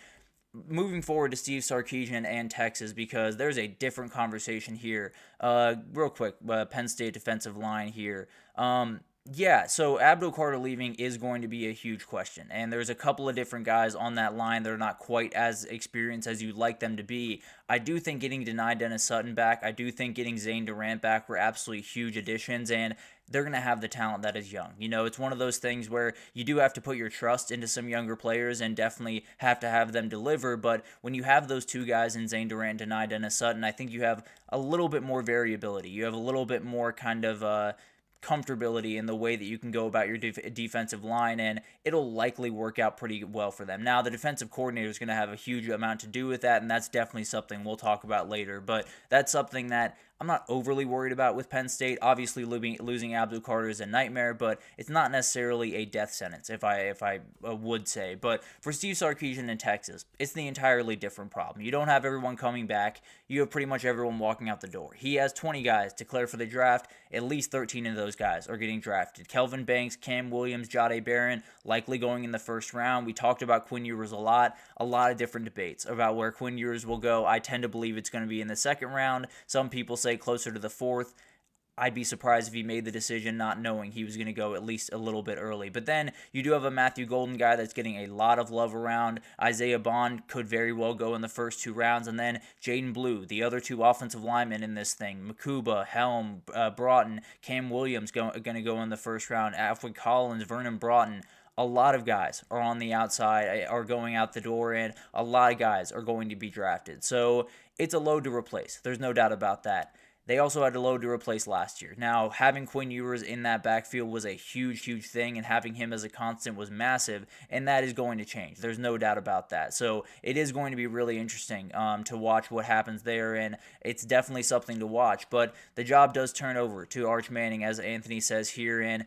moving forward to Steve Sarkisian and Texas, because there's a different conversation here. Real quick, Penn State defensive line here. So Abdul Carter leaving is going to be a huge question, and there's a couple of different guys on that line that are not quite as experienced as you'd like them to be. I do think getting Deni Dennis Sutton back, I do think getting Zane Durant back were absolutely huge additions, and they're going to have the talent that is young. It's one of those things where you do have to put your trust into some younger players and definitely have to have them deliver, but when you have those two guys in Zane Durant and Deni Dennis Sutton, I think you have a little bit more variability. You have a little bit more kind of comfortability in the way that you can go about your defensive line, and it'll likely work out pretty well for them. Now, the defensive coordinator is going to have a huge amount to do with that, and that's definitely something we'll talk about later, but that's something that I'm not overly worried about with Penn State. Obviously, losing Abdul Carter is a nightmare, but it's not necessarily a death sentence, if I would say. But for Steve Sarkisian in Texas, it's the entirely different problem. You don't have everyone coming back. You have pretty much everyone walking out the door. He has 20 guys declared for the draft. At least 13 of those guys are getting drafted. Kelvin Banks, Cam Williams, Jahdae Barron, likely going in the first round. We talked about Quinn Ewers a lot of different debates about where Quinn Ewers will go. I tend to believe it's going to be in the second round. Some people say closer to the fourth. I'd be surprised if he made the decision not knowing he was going to go at least a little bit early. But then you do have a Matthew Golden guy that's getting a lot of love around. Isaiah Bond could very well go in the first two rounds. And then Jaden Blue, the other two offensive linemen in this thing, Makuba, Helm, Broughton, Cam Williams going to go in the first round, Alfred Collins, Vernon Broughton. A lot of guys are on the outside, are going out the door, and a lot of guys are going to be drafted. So it's a load to replace. There's no doubt about that. They also had a load to replace last year. Now, having Quinn Ewers in that backfield was a huge, huge thing, and having him as a constant was massive, and that is going to change. There's no doubt about that. So it is going to be really interesting to watch what happens there, and it's definitely something to watch. But the job does turn over to Arch Manning, as Anthony says here, and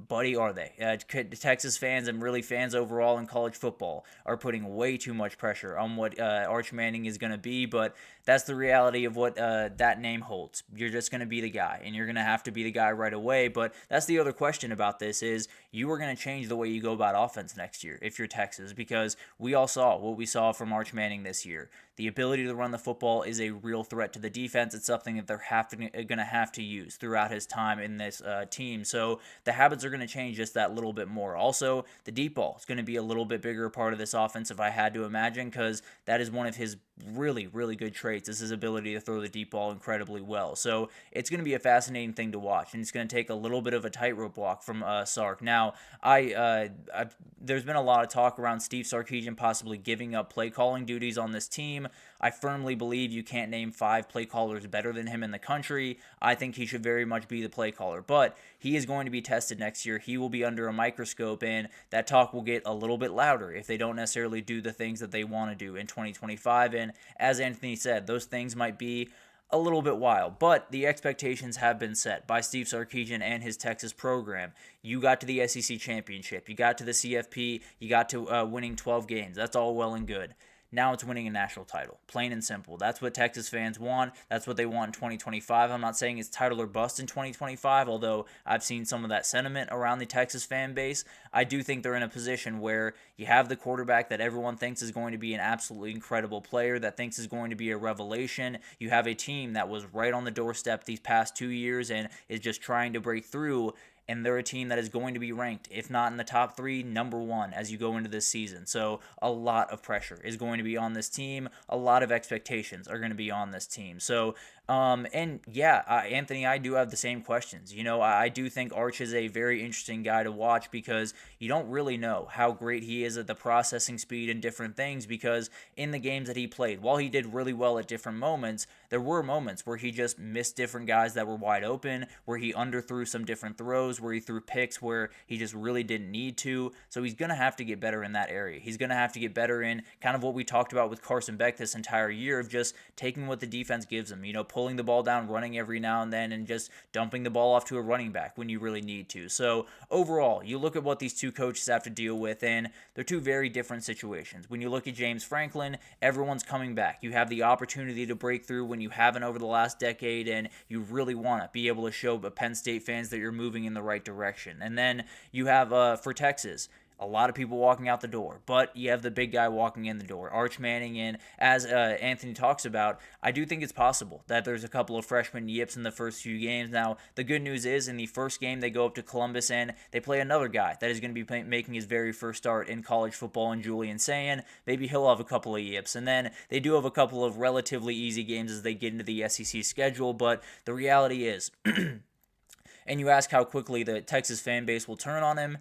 buddy, are they. Texas fans and really fans overall in college football are putting way too much pressure on what Arch Manning is going to be, but that's the reality of what that name holds. You're just going to be the guy, and you're going to have to be the guy right away, but that's the other question about this is you are going to change the way you go about offense next year if you're Texas, because we all saw what we saw from Arch Manning this year. The ability to run the football is a real threat to the defense. It's something that they're going to have to use throughout his time in this team. So the habits are going to change just that little bit more. Also, the deep ball is going to be a little bit bigger part of this offense if I had to imagine, because that is one of his really, really good traits is his ability to throw the deep ball incredibly well. So it's going to be a fascinating thing to watch, and it's going to take a little bit of a tightrope walk from Sark. Now, there's been a lot of talk around Steve Sarkisian possibly giving up play calling duties on this team. I firmly believe you can't name 5 play callers better than him in the country. I think he should very much be the play caller, but he is going to be tested next year. He will be under a microscope, and that talk will get a little bit louder if they don't necessarily do the things that they want to do in 2025. And as Anthony said, those things might be a little bit wild, but the expectations have been set by Steve Sarkisian and his Texas program. You got to the SEC championship, you got to the CFP, you got to winning 12 games. That's all well and good. Now it's winning a national title, plain and simple. That's what Texas fans want. That's what they want in 2025. I'm not saying it's title or bust in 2025, although I've seen some of that sentiment around the Texas fan base. I do think they're in a position where you have the quarterback that everyone thinks is going to be an absolutely incredible player, that thinks is going to be a revelation. You have a team that was right on the doorstep these past 2 years and is just trying to break through. and they're a team that is going to be ranked, if not in the top 3, number 1 as you go into this season. So a lot of pressure is going to be on this team. A lot of expectations are going to be on this team. So, Anthony, I do have the same questions. I do think Arch is a very interesting guy to watch because you don't really know how great he is at the processing speed and different things, because in the games that he played, while he did really well at different moments, there were moments where he just missed different guys that were wide open, where he underthrew some different throws, where he threw picks where he just really didn't need to. So he's going to have to get better in that area. He's going to have to get better in kind of what we talked about with Carson Beck this entire year, of just taking what the defense gives him, pulling the ball down, running every now and then, and just dumping the ball off to a running back when you really need to. So overall, you look at what these two coaches have to deal with, and they're two very different situations. When you look at James Franklin, everyone's coming back. You have the opportunity to break through when you haven't over the last decade, and you really want to be able to show Penn State fans that you're moving in the right direction. And then you have, for Texas, a lot of people walking out the door, but you have the big guy walking in the door, Arch Manning. And as Anthony talks about, I do think it's possible that there's a couple of freshman yips in the first few games. Now, the good news is in the first game, they go up to Columbus and they play another guy that is going to be making his very first start in college football, in Julian Sayin. Maybe he'll have a couple of yips. And then they do have a couple of relatively easy games as they get into the SEC schedule, but the reality is, and you ask how quickly the Texas fan base will turn on him,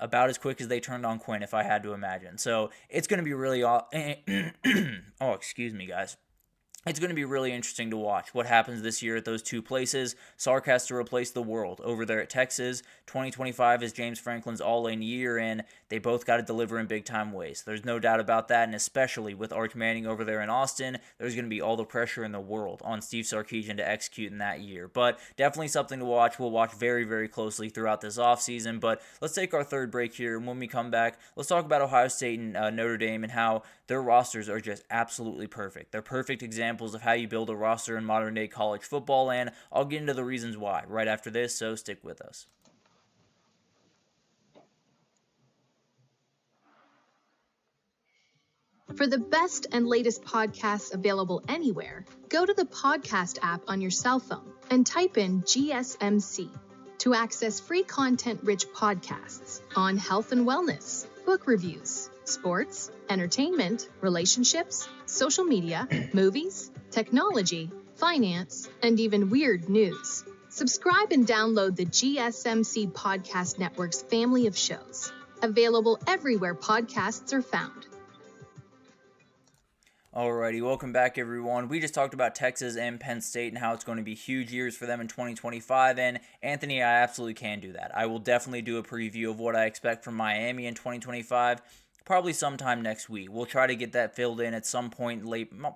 about as quick as they turned on Quinn, if I had to imagine. So it's going to be really excuse me, guys. It's going to be really interesting to watch what happens this year at those two places. Sark has to replace the world over there at Texas. 2025 is James Franklin's all-in year, and they both got to deliver in big-time ways. There's no doubt about that, and especially with Arch Manning over there in Austin, there's going to be all the pressure in the world on Steve Sarkisian to execute in that year. But definitely something to watch. We'll watch very, very closely throughout this offseason. But let's take our third break here, and when we come back, let's talk about Ohio State and Notre Dame and how their rosters are just absolutely perfect. They're perfect examples of how you build a roster in modern-day college football, and I'll get into the reasons why right after this, so stick with us. For the best and latest podcasts available anywhere, go to the podcast app on your cell phone and type in GSMC to access free content-rich podcasts on health and wellness, book reviews, sports, entertainment, relationships, social media, movies, technology, finance, and even weird news. Subscribe and download the GSMC Podcast Network's family of shows, available everywhere podcasts are found. Alrighty, welcome back, everyone. We just talked about Texas and Penn State and how it's going to be huge years for them in 2025, and Anthony, I absolutely can do that. I will definitely do a preview of what I expect from Miami in 2025, probably sometime next week. We'll try to get that filled in at some point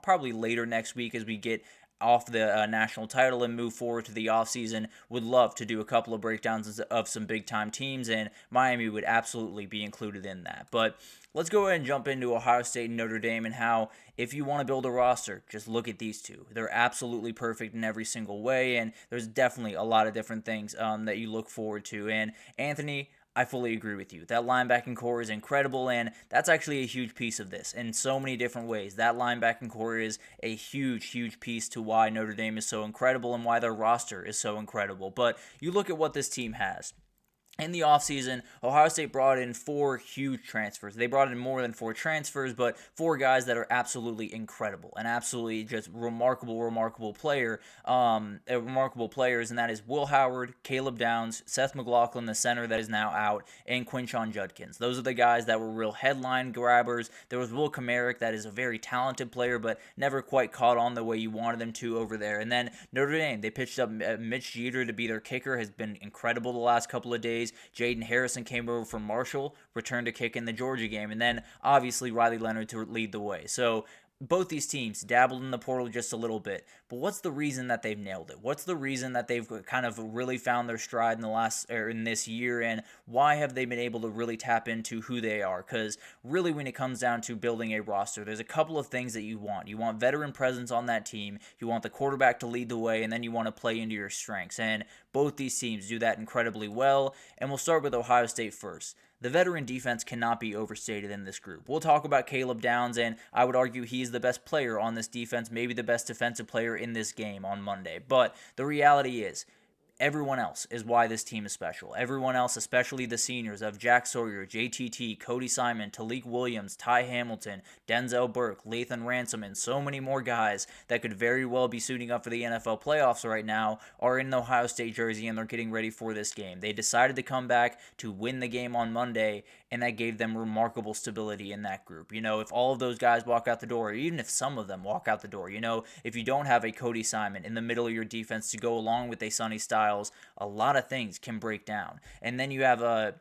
probably later next week as we get off the national title and move forward to the offseason. Would love to do a couple of breakdowns of some big-time teams, and Miami would absolutely be included in that. But let's go ahead and jump into Ohio State and Notre Dame and how, if you want to build a roster, just look at these two. They're absolutely perfect in every single way, and there's definitely a lot of different things that you look forward to. And Anthony, I fully agree with you. That linebacking core is incredible, and that's actually a huge piece of this in so many different ways. That linebacking core is a huge, huge piece to why Notre Dame is so incredible and why their roster is so incredible. But you look at what this team has. In the offseason, Ohio State brought in 4 huge transfers. They brought in more than 4 transfers, but 4 guys that are absolutely incredible and absolutely just remarkable players, and that is Will Howard, Caleb Downs, Seth McLaughlin, the center that is now out, and Quinshon Judkins. Those are the guys that were real headline grabbers. There was Will Kamarick, that is a very talented player, but never quite caught on the way you wanted them to over there. And then Notre Dame, they pitched up Mitch Jeter to be their kicker, has been incredible the last couple of days. Jaden Harrison came over from Marshall, returned to kick in the Georgia game, and then obviously Riley Leonard to lead the way. So both these teams dabbled in the portal just a little bit, but what's the reason that they've nailed it? What's the reason that they've kind of really found their stride in this year, and why have they been able to really tap into who they are? Because really, when it comes down to building a roster, there's a couple of things that you want. You want veteran presence on that team, you want the quarterback to lead the way, and then you want to play into your strengths, and both these teams do that incredibly well. And we'll start with Ohio State first. The veteran defense cannot be overstated in this group. We'll talk about Caleb Downs, and I would argue he's the best player on this defense, maybe the best defensive player in this game on Monday. But the reality is, everyone else is why this team is special. Everyone else, especially the seniors of Jack Sawyer, JTT, Cody Simon, Talik Williams, Ty Hamilton, Denzel Burke, Lathan Ransom, and so many more guys that could very well be suiting up for the NFL playoffs right now are in the Ohio State jersey, and they're getting ready for this game. They decided to come back to win the game on Monday, and that gave them remarkable stability in that group. If all of those guys walk out the door, or even if some of them walk out the door, if you don't have a Cody Simon in the middle of your defense to go along with a Sonny Styles, a lot of things can break down. And then you have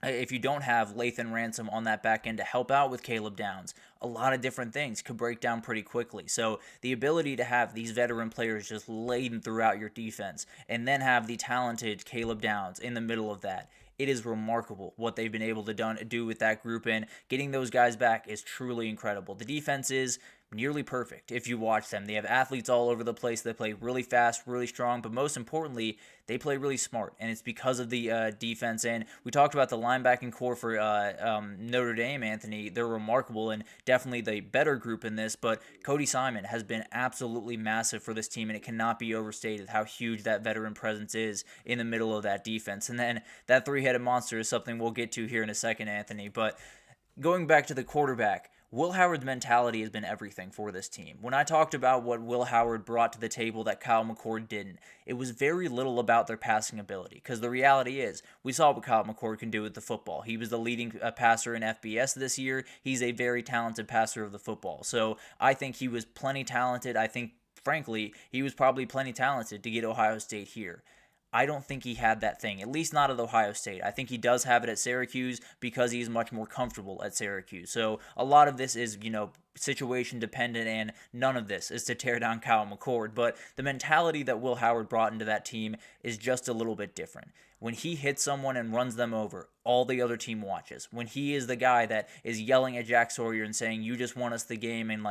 if you don't have Lathan Ransom on that back end to help out with Caleb Downs, a lot of different things could break down pretty quickly. So the ability to have these veteran players just laden throughout your defense and then have the talented Caleb Downs in the middle of that, it is remarkable what they've been able to do with that group, and getting those guys back is truly incredible. The defense is nearly perfect if you watch them. They have athletes all over the place. They play really fast, really strong, but most importantly, they play really smart, and it's because of the defense. And we talked about the linebacking core for Notre Dame, Anthony. They're remarkable and definitely the better group in this, but Cody Simon has been absolutely massive for this team, and it cannot be overstated how huge that veteran presence is in the middle of that defense. And then that three-headed monster is something we'll get to here in a second, Anthony. But going back to the quarterback, Will Howard's mentality has been everything for this team. When I talked about what Will Howard brought to the table that Kyle McCord didn't, it was very little about their passing ability, because the reality is, we saw what Kyle McCord can do with the football. He was the leading passer in FBS this year. He's a very talented passer of the football. So I think he was plenty talented. I think, frankly, he was probably plenty talented to get Ohio State here. I don't think he had that thing, at least not at Ohio State. I think he does have it at Syracuse because he's much more comfortable at Syracuse. So a lot of this is, situation dependent, and none of this is to tear down Kyle McCord. But the mentality that Will Howard brought into that team is just a little bit different. When he hits someone and runs them over, all the other team watches. When he is the guy that is yelling at Jack Sawyer and saying, "You just won us the game," and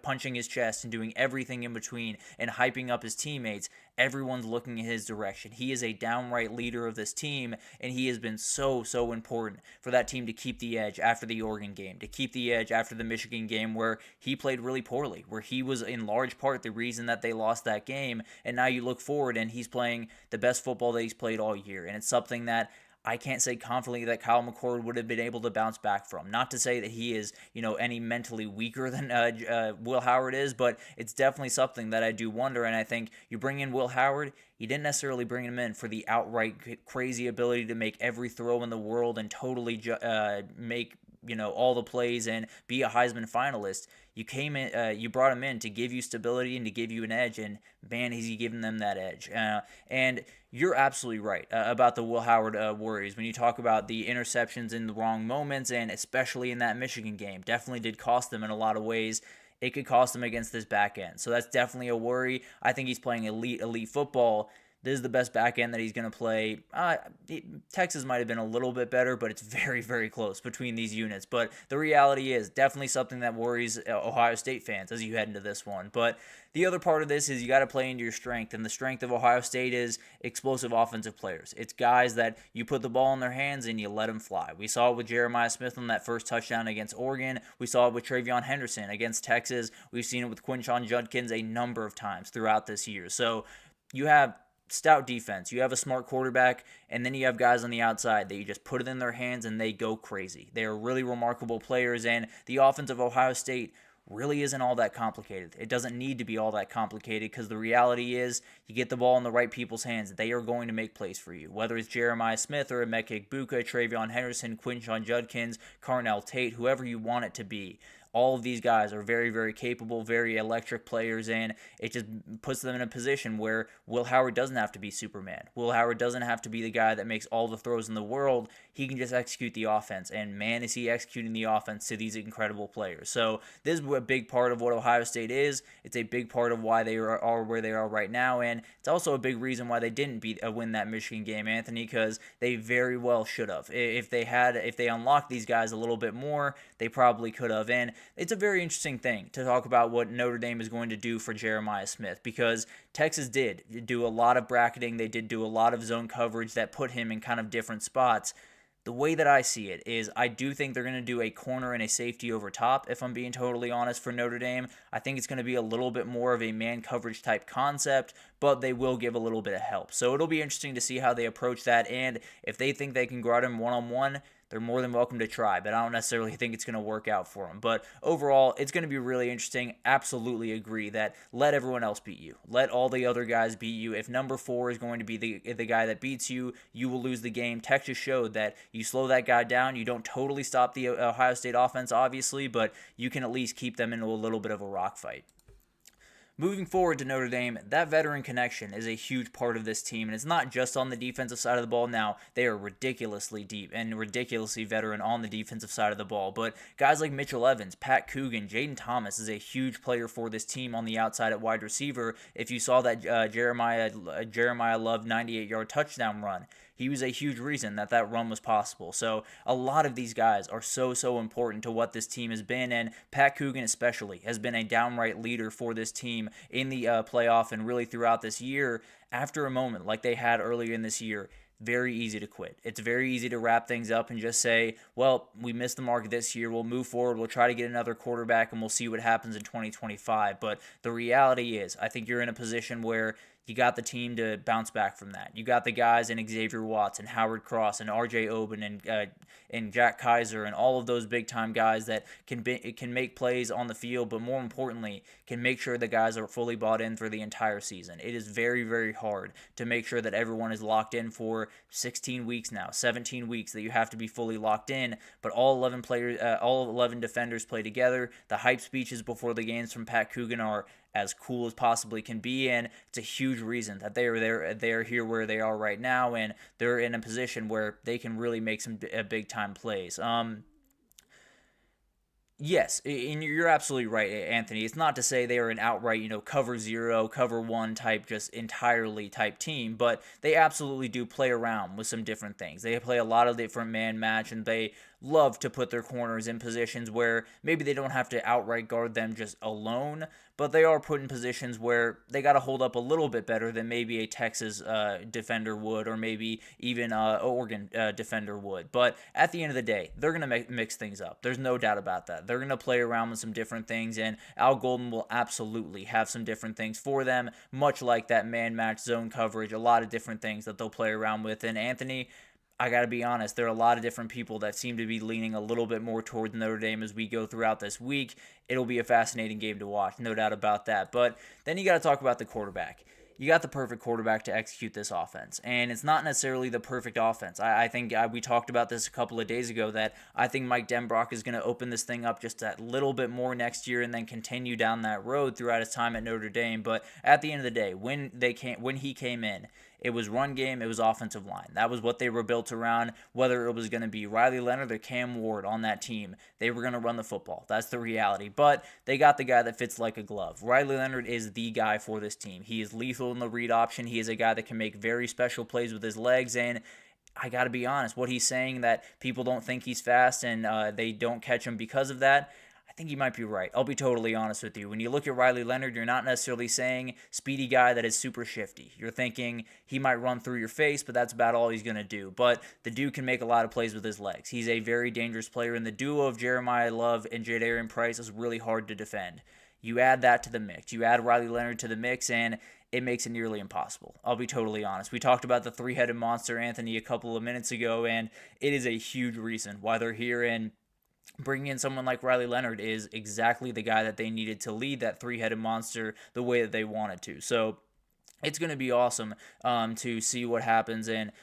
punching his chest and doing everything in between and hyping up his teammates, everyone's looking in his direction. He is a downright leader of this team, and he has been so important for that team to keep the edge after the Oregon game, to keep the edge after the Michigan game where he played really poorly, where he was in large part the reason that they lost that game. And now you look forward and he's playing the best football that he's played all year. And it's something that I can't say confidently that Kyle McCord would have been able to bounce back from. Not to say that he is, any mentally weaker than Will Howard is, but it's definitely something that I do wonder. And I think you bring in Will Howard, you didn't necessarily bring him in for the outright crazy ability to make every throw in the world and totally make all the plays and be a Heisman finalist. You brought him in to give you stability and to give you an edge, and man, has he given them that edge. And you're absolutely right about the Will Howard worries when you talk about the interceptions in the wrong moments, and especially in that Michigan game. Definitely did cost them in a lot of ways. It could cost them against this back end. So that's definitely a worry. I think he's playing elite football. This is the best back end that he's going to play. Texas might have been a little bit better, but it's very close between these units. But the reality is definitely something that worries Ohio State fans as you head into this one. But the other part of this is you got to play into your strength, and the strength of Ohio State is explosive offensive players. It's guys that you put the ball in their hands and you let them fly. We saw it with Jeremiah Smith on that first touchdown against Oregon. We saw it with Travion Henderson against Texas. We've seen it with Quinshon Judkins a number of times throughout this year. So you have stout defense, you have a smart quarterback, and then you have guys on the outside that you just put it in their hands and they go crazy. They are really remarkable players, and the offense of Ohio State really isn't all that complicated. It doesn't need to be all that complicated, because the reality is you get the ball in the right people's hands, they are going to make plays for you. Whether it's Jeremiah Smith or Emeka Egbuka, Travion Henderson, Quinshon Judkins, Carnell Tate, whoever you want it to be. All of these guys are very capable, very electric players, and it just puts them in a position where Will Howard doesn't have to be Superman. Will Howard doesn't have to be the guy that makes all the throws in the world. He can just execute the offense, and man, is he executing the offense to these incredible players. So this is a big part of what Ohio State is. It's a big part of why they are where they are right now, and it's also a big reason why they didn't win that Michigan game, Anthony, because they very well should have. If they unlocked these guys a little bit more, they probably could have. And it's a very interesting thing to talk about what Notre Dame is going to do for Jeremiah Smith, because Texas did do a lot of bracketing. They did do a lot of zone coverage that put him in kind of different spots. The way that I see it is I do think they're going to do a corner and a safety over top, if I'm being totally honest, for Notre Dame. I think it's going to be a little bit more of a man coverage type concept, but they will give a little bit of help. So it'll be interesting to see how they approach that, and if they think they can guard him one-on-one, they're more than welcome to try, but I don't necessarily think it's going to work out for them. But overall, it's going to be really interesting. Absolutely agree that let everyone else beat you. Let all the other guys beat you. If number 4 is going to be the guy that beats you, you will lose the game. Texas showed that you slow that guy down. You don't totally stop the Ohio State offense, obviously, but you can at least keep them into a little bit of a rock fight. Moving forward to Notre Dame, that veteran connection is a huge part of this team, and it's not just on the defensive side of the ball. Now, they are ridiculously deep and ridiculously veteran on the defensive side of the ball, but guys like Mitchell Evans, Pat Coogan, Jaden Thomas is a huge player for this team on the outside at wide receiver. If you saw that Jeremiah Love 98-yard touchdown run, he was a huge reason that run was possible. So a lot of these guys are so important to what this team has been, and Pat Coogan especially has been a downright leader for this team in the playoff and really throughout this year. After a moment like they had earlier in this year, very easy to quit. It's very easy to wrap things up and just say, well, we missed the mark this year. We'll move forward. We'll try to get another quarterback, and we'll see what happens in 2025. But the reality is, I think you're in a position where you got the team to bounce back from that. You got the guys in Xavier Watts and Howard Cross and R.J. Oben and Jack Kaiser and all of those big-time guys that can make plays on the field, but more importantly, can make sure the guys are fully bought in for the entire season. It is very, very hard to make sure that everyone is locked in for 16 weeks now, 17 weeks that you have to be fully locked in, but all 11 defenders play together. The hype speeches before the games from Pat Coogan are as cool as possibly can be, and it's a huge reason that they are here where they are right now, and they're in a position where they can really make some big time plays. Yes, and you're absolutely right, Anthony. It's not to say they are an outright, cover 0, cover 1 type, just entirely type team, but they absolutely do play around with some different things. They play a lot of different man match, and they love to put their corners in positions where maybe they don't have to outright guard them just alone, but they are put in positions where they got to hold up a little bit better than maybe a Texas defender would, or maybe even Oregon defender would. But at the end of the day, they're going to mix things up. There's no doubt about that. They're going to play around with some different things, and Al Golden will absolutely have some different things for them, much like that man match, zone coverage, a lot of different things that they'll play around with. And Anthony, I got to be honest, there are a lot of different people that seem to be leaning a little bit more towards Notre Dame as we go throughout this week. It'll be a fascinating game to watch, no doubt about that. But then you got to talk about the quarterback. You got the perfect quarterback to execute this offense, and it's not necessarily the perfect offense. I think we talked about this a couple of days ago, that I think Mike Denbrock is going to open this thing up just a little bit more next year and then continue down that road throughout his time at Notre Dame. But at the end of the day, when he came in, it was run game, it was offensive line. That was what they were built around, whether it was going to be Riley Leonard or Cam Ward on that team. They were going to run the football. That's the reality. But they got the guy that fits like a glove. Riley Leonard is the guy for this team. He is lethal in the read option. He is a guy that can make very special plays with his legs, and I got to be honest, what he's saying that people don't think he's fast and they don't catch him because of that, I think you might be right. I'll be totally honest with you. When you look at Riley Leonard, you're not necessarily saying speedy guy that is super shifty. You're thinking he might run through your face, but that's about all he's going to do. But the dude can make a lot of plays with his legs. He's a very dangerous player, and the duo of Jeremiah Love and Jadarian Price is really hard to defend. You add that to the mix. You add Riley Leonard to the mix, and it makes it nearly impossible. I'll be totally honest. We talked about the three-headed monster, Anthony, a couple of minutes ago, and it is a huge reason why they're here, and bringing in someone like Riley Leonard is exactly the guy that they needed to lead that three-headed monster the way that they wanted to. So it's going to be awesome to see what happens. And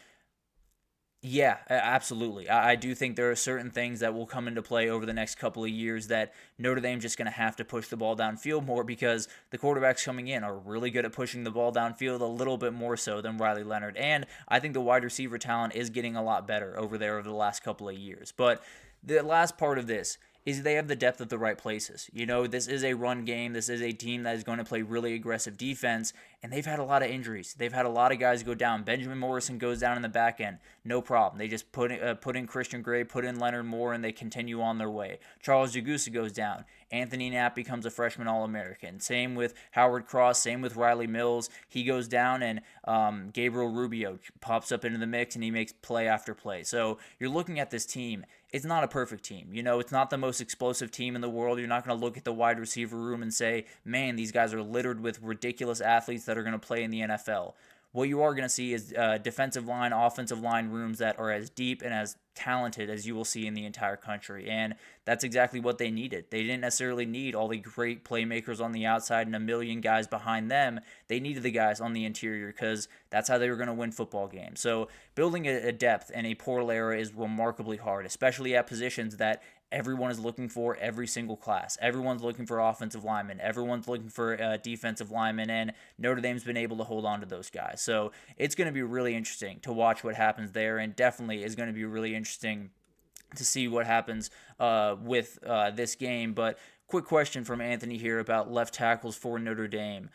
yeah, absolutely. I do think there are certain things that will come into play over the next couple of years that Notre Dame's just going to have to push the ball downfield more, because the quarterbacks coming in are really good at pushing the ball downfield, a little bit more so than Riley Leonard. And I think the wide receiver talent is getting a lot better over there over the last couple of years. But the last part of this is they have the depth at the right places. This is a run game. This is a team that is going to play really aggressive defense, and they've had a lot of injuries. They've had a lot of guys go down. Benjamin Morrison goes down in the back end, no problem. They just put in Christian Gray, put in Leonard Moore, and they continue on their way. Charles Jagusa goes down. Anthony Knapp becomes a freshman All-American. Same with Howard Cross, same with Riley Mills. He goes down, and Gabriel Rubio pops up into the mix, and he makes play after play. So you're looking at this team. It's not a perfect team. It's not the most explosive team in the world. You're not going to look at the wide receiver room and say, man, these guys are littered with ridiculous athletes that are going to play in the NFL. What you are going to see is defensive line, offensive line rooms that are as deep and as talented as you will see in the entire country. And that's exactly what they needed. They didn't necessarily need all the great playmakers on the outside and a million guys behind them. They needed the guys on the interior because that's how they were going to win football games. So building a depth in a portal era is remarkably hard, especially at positions that everyone is looking for every single class. Everyone's looking for offensive linemen. Everyone's looking for defensive linemen, and Notre Dame's been able to hold on to those guys. So it's going to be really interesting to watch what happens there, and definitely is going to be really interesting to see what happens with this game. But quick question from Anthony here about left tackles for Notre Dame.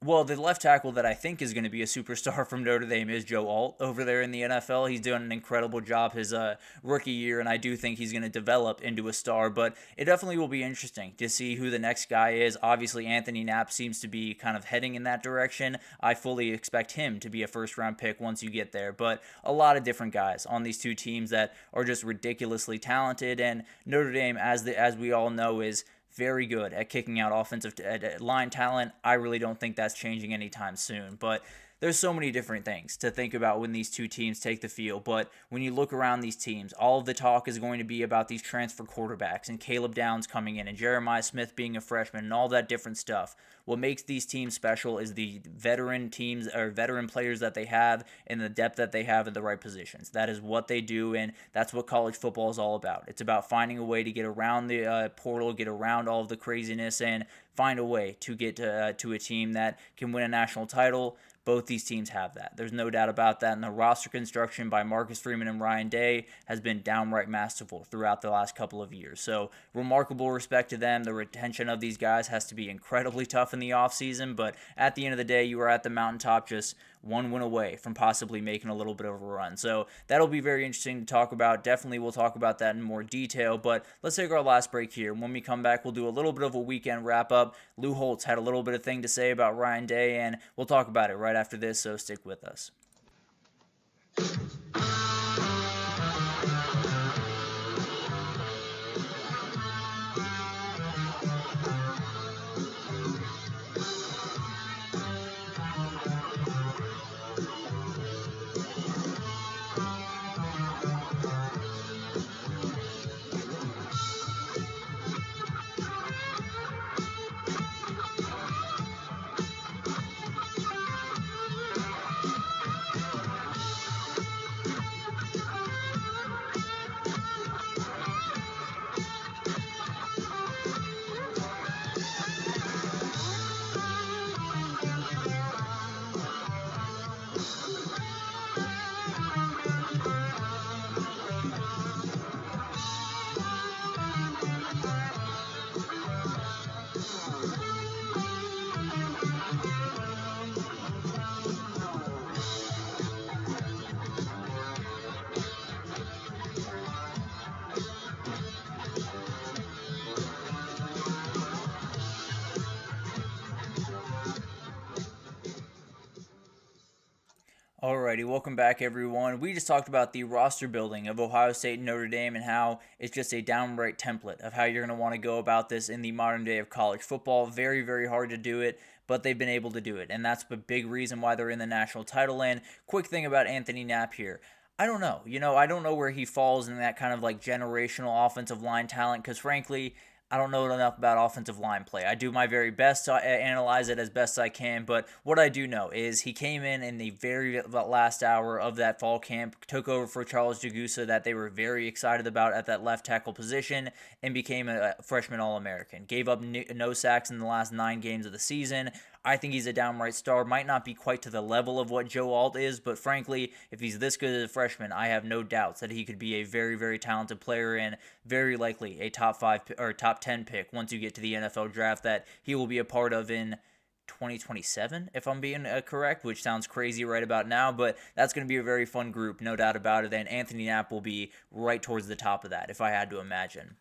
Well, the left tackle that I think is going to be a superstar from Notre Dame is Joe Alt over there in the NFL. He's doing an incredible job his rookie year, and I do think he's going to develop into a star. But it definitely will be interesting to see who the next guy is. Obviously, Anthony Knapp seems to be kind of heading in that direction. I fully expect him to be a first-round pick once you get there. But a lot of different guys on these two teams that are just ridiculously talented. And Notre Dame, as we all know, is very good at kicking out offensive line talent. I really don't think that's changing anytime soon. But there's so many different things to think about when these two teams take the field. But when you look around these teams, all of the talk is going to be about these transfer quarterbacks and Caleb Downs coming in and Jeremiah Smith being a freshman and all that different stuff. What makes these teams special is the veteran teams or veteran players that they have and the depth that they have at the right positions. That is what they do, and that's what college football is all about. It's about finding a way to get around the portal, get around all of the craziness, and find a way to get to a team that can win a national title. Both these teams have that. There's no doubt about that. And the roster construction by Marcus Freeman and Ryan Day has been downright masterful throughout the last couple of years. So remarkable respect to them. The retention of these guys has to be incredibly tough in the offseason. But at the end of the day, you are at the mountaintop just one win away from possibly making a little bit of a run. So that'll be very interesting to talk about. Definitely we'll talk about that in more detail. But let's take our last break here. When we come back, we'll do a little bit of a weekend wrap-up. Lou Holtz had a little bit of thing to say about Ryan Day, and we'll talk about it right after this, so stick with us. Alrighty, welcome back everyone. We just talked about the roster building of Ohio State and Notre Dame and how it's just a downright template of how you're going to want to go about this in the modern day of college football. Very, very hard to do it, but they've been able to do it, and that's the big reason why they're in the national title. And quick thing about Anthony Knapp here. I don't know. I don't know where he falls in that kind of like generational offensive line talent because frankly, I don't know enough about offensive line play. I do my very best to analyze it as best I can, but what I do know is he came in the very last hour of that fall camp, took over for Charles Jagusa that they were very excited about at that left tackle position, and became a freshman All-American. Gave up no sacks in the last 9 games of the season. I think he's a downright star. Might not be quite to the level of what Joe Alt is, but frankly, if he's this good as a freshman, I have no doubts that he could be a very, very talented player and very likely a top 5 or top 10 pick once you get to the NFL draft that he will be a part of in 2027, if I'm being correct, which sounds crazy right about now, but that's going to be a very fun group, no doubt about it, and Anthony Knapp will be right towards the top of that, if I had to imagine.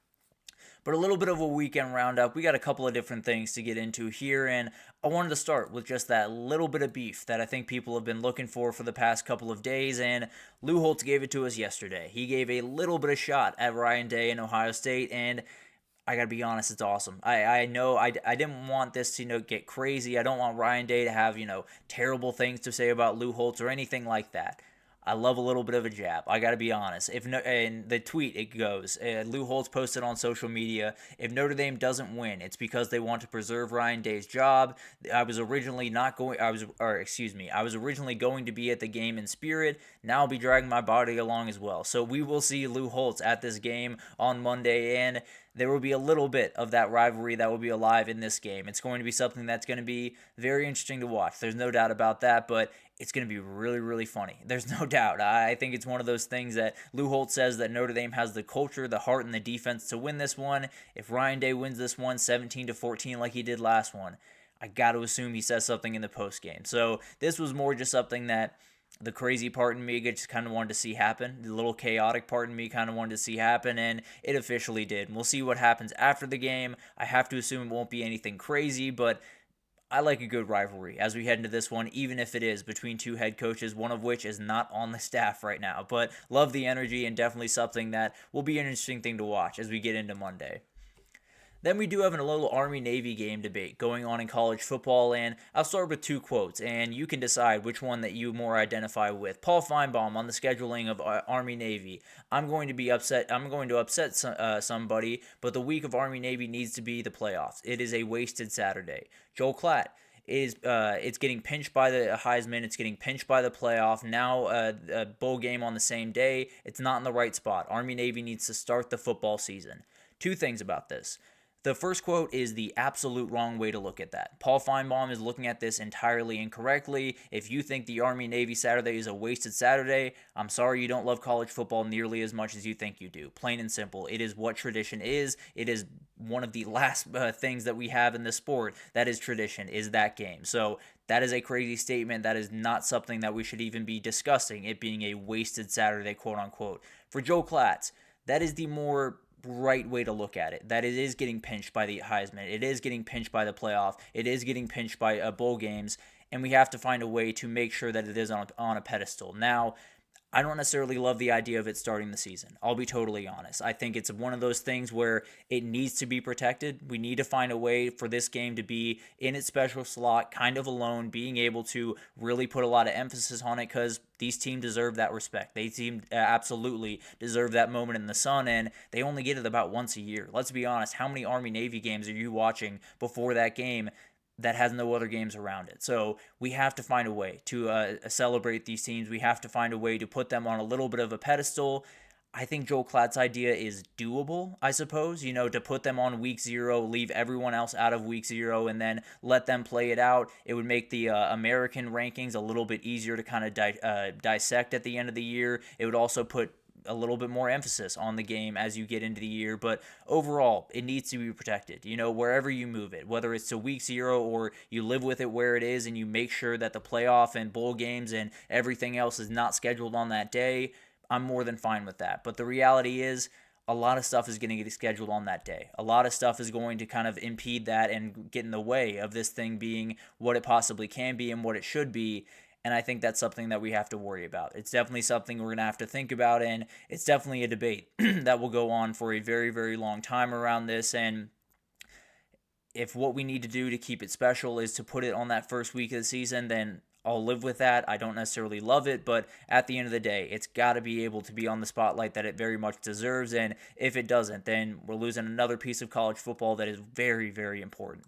But a little bit of a weekend roundup. We got a couple of different things to get into here, and I wanted to start with just that little bit of beef that I think people have been looking for the past couple of days, and Lou Holtz gave it to us yesterday. He gave a little bit of shot at Ryan Day in Ohio State, and I gotta be honest, it's awesome. I know I didn't want this to get crazy. I don't want Ryan Day to have terrible things to say about Lou Holtz or anything like that. I love a little bit of a jab. I got to be honest. In the tweet, it goes, Lou Holtz posted on social media, if Notre Dame doesn't win, it's because they want to preserve Ryan Day's job. I was originally going to be at the game in spirit. Now I'll be dragging my body along as well. So we will see Lou Holtz at this game on Monday, and there will be a little bit of that rivalry that will be alive in this game. It's going to be something that's going to be very interesting to watch. There's no doubt about that, but it's going to be really, really funny. There's no doubt. I think it's one of those things that Lou Holtz says that Notre Dame has the culture, the heart, and the defense to win this one. If Ryan Day wins this one 17-14 like he did last one, I got to assume he says something in the postgame. So this was more just something that the crazy part in me just kind of wanted to see happen. The little chaotic part in me kind of wanted to see happen, and it officially did. And we'll see what happens after the game. I have to assume it won't be anything crazy, but I like a good rivalry as we head into this one, even if it is between two head coaches, one of which is not on the staff right now. But love the energy and definitely something that will be an interesting thing to watch as we get into Monday. Then we do have a little Army-Navy game debate going on in college football, and I'll start with two quotes, and you can decide which one that you more identify with. Paul Feinbaum on the scheduling of Army-Navy. I'm going to upset somebody, but the week of Army-Navy needs to be the playoffs. It is a wasted Saturday. Joel Klatt it's getting pinched by the Heisman. It's getting pinched by the playoff. Now a bowl game on the same day. It's not in the right spot. Army-Navy needs to start the football season. Two things about this. The first quote is the absolute wrong way to look at that. Paul Feinbaum is looking at this entirely incorrectly. If you think the Army-Navy Saturday is a wasted Saturday, I'm sorry you don't love college football nearly as much as you think you do. Plain and simple. It is what tradition is. It is one of the last things that we have in the sport that is tradition, is that game. So that is a crazy statement. That is not something that we should even be discussing, it being a wasted Saturday, quote unquote. For Joe Klatt, that is the more right way to look at it, that it is getting pinched by the Heisman, it is getting pinched by the playoff, it is getting pinched by bowl games, and we have to find a way to make sure that it is on a pedestal. Now, I don't necessarily love the idea of it starting the season. I'll be totally honest. I think it's one of those things where it needs to be protected. We need to find a way for this game to be in its special slot, kind of alone, being able to really put a lot of emphasis on it, because these teams deserve that respect. They absolutely deserve that moment in the sun, and they only get it about once a year. Let's be honest. How many Army-Navy games are you watching before that game that has no other games around it? So we have to find a way to celebrate these teams. We have to find a way to put them on a little bit of a pedestal. I think Joel Klatt's idea is doable, I suppose, to put them on week 0, leave everyone else out of week 0, and then let them play it out. It would make the American rankings a little bit easier to kind of dissect at the end of the year. It would also put a little bit more emphasis on the game as you get into the year, but overall, it needs to be protected. Wherever you move it, whether it's to week 0 or you live with it where it is and you make sure that the playoff and bowl games and everything else is not scheduled on that day, I'm more than fine with that. But the reality is, a lot of stuff is going to get scheduled on that day. A lot of stuff is going to kind of impede that and get in the way of this thing being what it possibly can be and what it should be. And I think that's something that we have to worry about. It's definitely something we're going to have to think about, and it's definitely a debate that will go on for a very, very long time around this. And if what we need to do to keep it special is to put it on that first week of the season, then I'll live with that. I don't necessarily love it, but at the end of the day, it's got to be able to be on the spotlight that it very much deserves. And if it doesn't, then we're losing another piece of college football that is very, very important.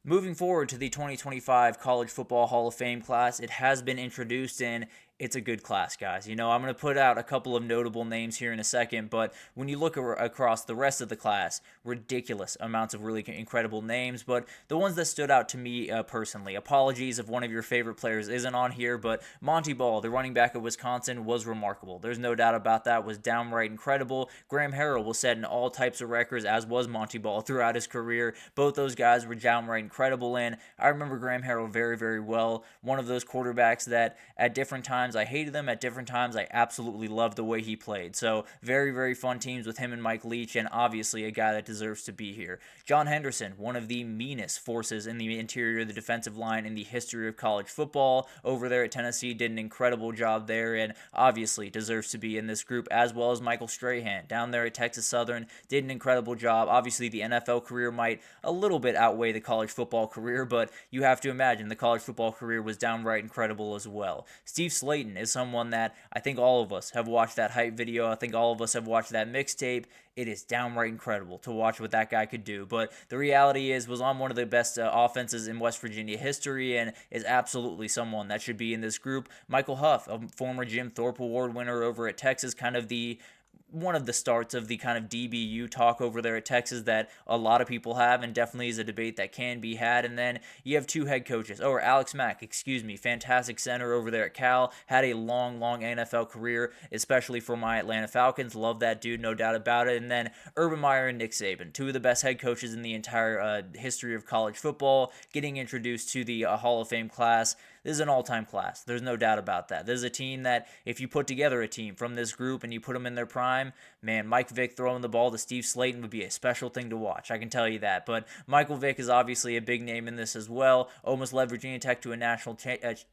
Moving forward to the 2025 College Football Hall of Fame class, it has been introduced, and it's a good class, guys. I'm going to put out a couple of notable names here in a second, but when you look across the rest of the class, ridiculous amounts of really incredible names. But the ones that stood out to me personally, apologies if one of your favorite players isn't on here, but Monty Ball, the running back of Wisconsin, was remarkable. There's no doubt about that. Was downright incredible. Graham Harrell was setting all types of records, as was Monty Ball throughout his career. Both those guys were downright incredible, and I remember Graham Harrell very, very well. One of those quarterbacks that at different times I hated him, at different times I absolutely loved the way he played. So very, very fun teams with him and Mike Leach, and obviously a guy that deserves to be here. John Henderson, one of the meanest forces in the interior of the defensive line in the history of college football over there at Tennessee, did an incredible job there, and obviously deserves to be in this group, as well as Michael Strahan down there at Texas Southern, did an incredible job. Obviously the NFL career might a little bit outweigh the college football career, but you have to imagine the college football career was downright incredible as well. Steve Slayton is someone that I think all of us have watched that hype video. I think all of us have watched that mixtape. It is downright incredible to watch what that guy could do. But the reality was on one of the best offenses in West Virginia history, and is absolutely someone that should be in this group. Michael Huff, a former Jim Thorpe Award winner over at Texas, kind of one of the starts of the kind of DBU talk over there at Texas that a lot of people have, and definitely is a debate that can be had. And then you have two head coaches, Alex Mack, fantastic center over there at Cal, had a long NFL career, especially for my Atlanta Falcons. Love that dude, no doubt about it. And then Urban Meyer and Nick Saban, two of the best head coaches in the entire history of college football, getting introduced to the Hall of Fame class. This is an all-time class. There's no doubt about that. This is a team that, if you put together a team from this group and you put them in their prime, man, Mike Vick throwing the ball to Steve Slayton would be a special thing to watch. I can tell you that. But Michael Vick is obviously a big name in this as well. Almost led Virginia Tech to a national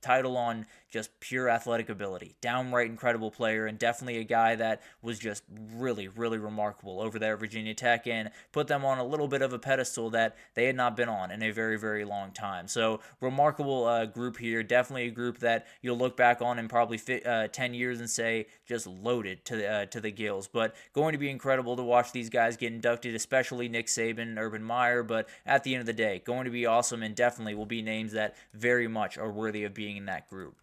title on just pure athletic ability. Downright incredible player, and definitely a guy that was just really, really remarkable over there at Virginia Tech, and put them on a little bit of a pedestal that they had not been on in a very, very long time. So remarkable group here. Definitely a group that you'll look back on in probably 10 years and say just loaded to the gills. But going to be incredible to watch these guys get inducted, especially Nick Saban and Urban Meyer. But at the end of the day, going to be awesome, and definitely will be names that very much are worthy of being in that group.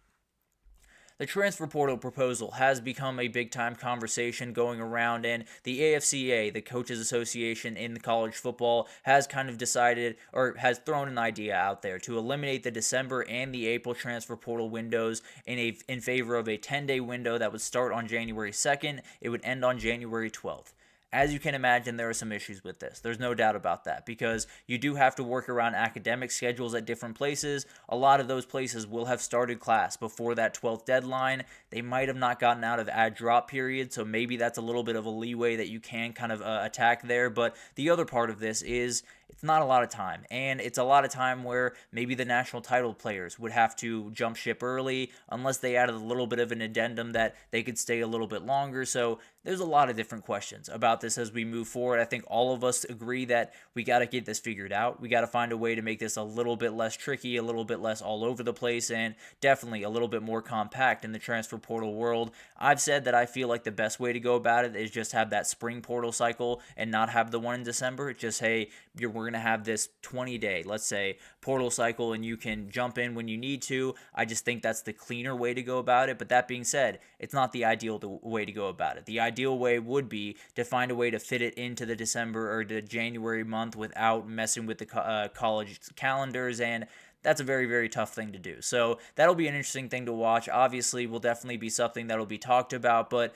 The transfer portal proposal has become a big-time conversation going around, and the AFCA, the Coaches Association in the college football, has kind of decided, or has thrown an idea out there to eliminate the December and the April transfer portal windows in favor of a 10-day window that would start on January 2nd. It would end on January 12th. As you can imagine, there are some issues with this. There's no doubt about that, because you do have to work around academic schedules at different places. A lot of those places will have started class before that 12th deadline. They might have not gotten out of add drop period, so maybe that's a little bit of a leeway that you can kind of attack there. But the other part of this is it's not a lot of time, and it's a lot of time where maybe the national title players would have to jump ship early unless they added a little bit of an addendum that they could stay a little bit longer. So there's a lot of different questions about this as we move forward. I think all of us agree that we got to get this figured out. We got to find a way to make this a little bit less tricky, a little bit less all over the place, and definitely a little bit more compact in the transfer portal world. I've said that I feel like the best way to go about it is just have that spring portal cycle and not have the one in December. Just, hey, we're going to have this 20-day, let's say, portal cycle, and you can jump in when you need to. I just think that's the cleaner way to go about it. But that being said, it's not the ideal way to go about it. The ideal way would be to find a way to fit it into the December or the January month without messing with the college calendars, and that's a very, very tough thing to do. So that'll be an interesting thing to watch. Obviously, will definitely be something that'll be talked about, but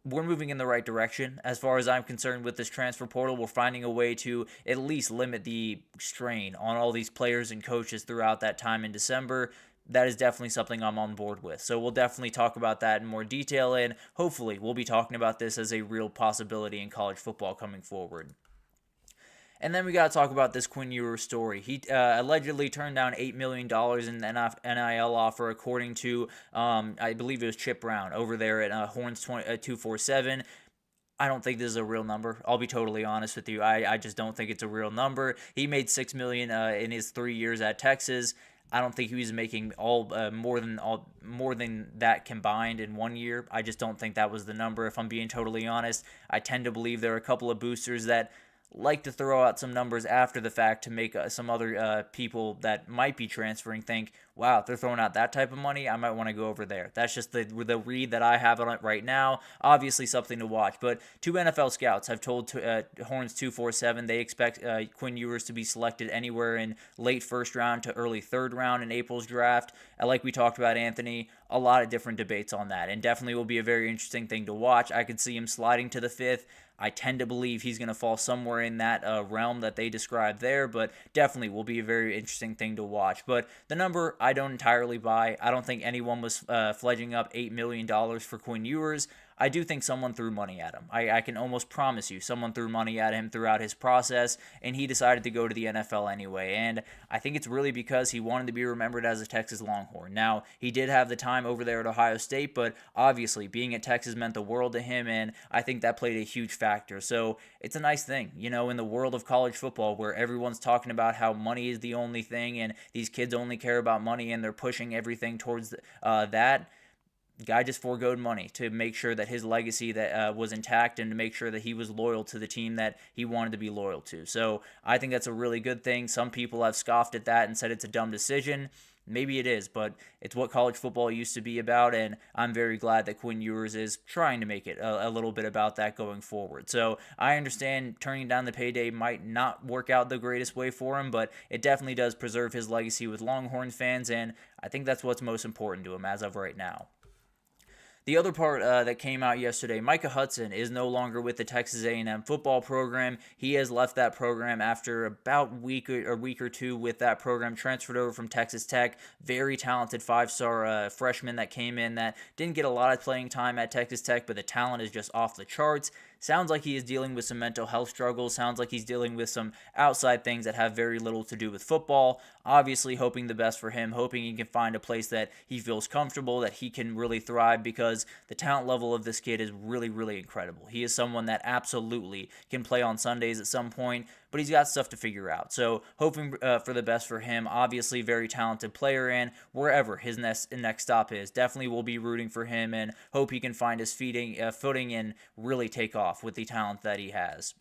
we're moving in the right direction. As far as I'm concerned with this transfer portal, we're finding a way to at least limit the strain on all these players and coaches throughout that time in December. That is definitely something I'm on board with. So we'll definitely talk about that in more detail, and hopefully we'll be talking about this as a real possibility in college football coming forward. And then we got to talk about this Quinn Ewers story. He allegedly turned down $8 million in the NIL offer, according to, I believe it was Chip Brown over there at Horns 247. I don't think this is a real number. I'll be totally honest with you. I just don't think it's a real number. He made $6 million in his 3 years at Texas. I don't think he was making more than that combined in 1 year. I just don't think that was the number, if I'm being totally honest. I tend to believe there are a couple of boosters that like to throw out some numbers after the fact to make some other people that might be transferring think, wow, if they're throwing out that type of money, I might want to go over there. That's just the read that I have on it right now. Obviously something to watch, but two NFL scouts have told Horns 247 they expect Quinn Ewers to be selected anywhere in late first round to early third round in April's draft. Like we talked about, Anthony, a lot of different debates on that, and definitely will be a very interesting thing to watch. I could see him sliding to the fifth. I tend to believe he's going to fall somewhere in that realm that they described there, but definitely will be a very interesting thing to watch. But the number I don't entirely buy. I don't think anyone was fledging up $8 million for Quinn Ewers. I do think someone threw money at him. I can almost promise you someone threw money at him throughout his process, and he decided to go to the NFL anyway. And I think it's really because he wanted to be remembered as a Texas Longhorn. Now, he did have the time over there at Ohio State, but obviously being at Texas meant the world to him, and I think that played a huge factor. So it's a nice thing, in the world of college football where everyone's talking about how money is the only thing and these kids only care about money and they're pushing everything towards that. Guy just foregoed money to make sure that his legacy that was intact and to make sure that he was loyal to the team that he wanted to be loyal to. So I think that's a really good thing. Some people have scoffed at that and said it's a dumb decision. Maybe it is, but it's what college football used to be about, and I'm very glad that Quinn Ewers is trying to make it a little bit about that going forward. So I understand turning down the payday might not work out the greatest way for him, but it definitely does preserve his legacy with Longhorn fans, and I think that's what's most important to him as of right now. The other part that came out yesterday, Micah Hudson is no longer with the Texas A&M football program. He has left that program after about a week or two with that program, transferred over from Texas Tech. Very talented five-star freshman that came in that didn't get a lot of playing time at Texas Tech, but the talent is just off the charts. Sounds like he is dealing with some mental health struggles. Sounds like he's dealing with some outside things that have very little to do with football. Obviously hoping the best for him, hoping he can find a place that he feels comfortable, that he can really thrive, because the talent level of this kid is really, really incredible. He is someone that absolutely can play on Sundays at some point, but he's got stuff to figure out. So hoping for the best for him. Obviously very talented player, and wherever his next stop is, definitely will be rooting for him and hope he can find his footing and really take off with the talent that he has.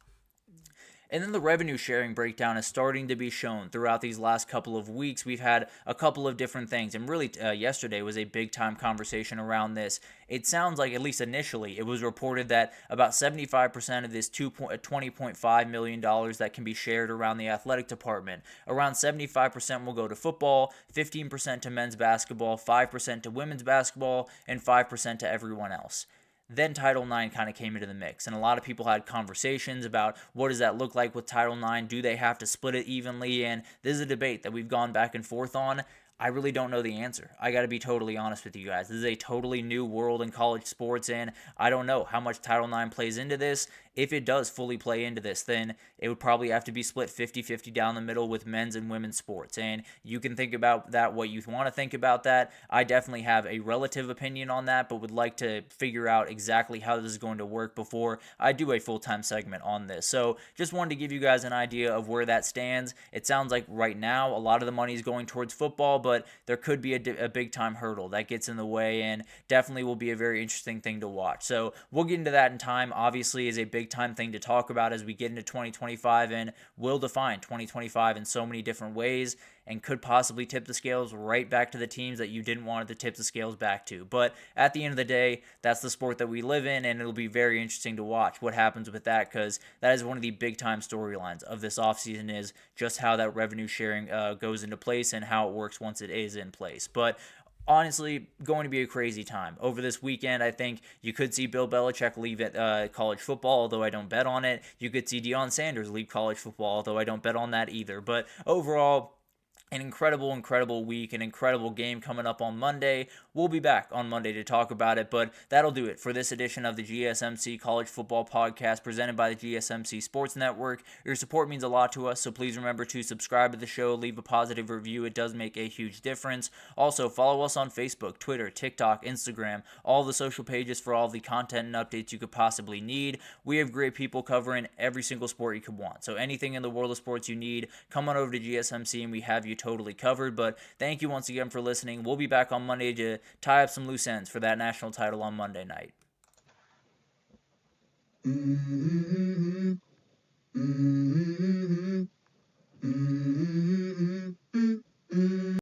And then the revenue sharing breakdown is starting to be shown throughout these last couple of weeks. We've had a couple of different things, and really yesterday was a big-time conversation around this. It sounds like, at least initially, it was reported that about 75% of this $20.5 million that can be shared around the athletic department, around 75% will go to football, 15% to men's basketball, 5% to women's basketball, and 5% to everyone else. Then Title IX kind of came into the mix, and a lot of people had conversations about what does that look like with Title IX? Do they have to split it evenly? And this is a debate that we've gone back and forth on. I really don't know the answer. I got to be totally honest with you guys. This is a totally new world in college sports, and I don't know how much Title IX plays into this. If it does fully play into this, then it would probably have to be split 50-50 down the middle with men's and women's sports. And you can think about that what you want to think about that. I definitely have a relative opinion on that, but would like to figure out exactly how this is going to work before I do a full-time segment on this. So just wanted to give you guys an idea of where that stands. It sounds like right now a lot of the money is going towards football, but there could be a big-time hurdle that gets in the way, and definitely will be a very interesting thing to watch. So we'll get into that in time. Obviously is a big-time thing to talk about as we get into 2025, and will define 2025 in so many different ways, and could possibly tip the scales right back to the teams that you didn't want it to tip the scales back to. But at the end of the day, that's the sport that we live in, and it'll be very interesting to watch what happens with that, because that is one of the big-time storylines of this offseason, is just how that revenue sharing goes into place and how it works once it is in place. But honestly, going to be a crazy time. Over this weekend, I think you could see Bill Belichick leave at college football, although I don't bet on it. You could see Deion Sanders leave college football, although I don't bet on that either. But overall, an incredible week, an incredible game coming up on Monday. We'll be back on Monday to talk about it, but that'll do it for this edition of the GSMC College Football Podcast presented by the GSMC Sports Network. Your support means a lot to us, so please remember to subscribe to the show, leave a positive review. It does make a huge difference. Also, follow us on Facebook, Twitter, TikTok, Instagram, all the social pages for all the content and updates you could possibly need. We have great people covering every single sport you could want. So anything in the world of sports you need, come on over to GSMC and we have you totally covered. But thank you once again for listening. We'll be back on Monday to tie up some loose ends for that national title on Monday night. Mm-hmm. Mm-hmm. Mm-hmm.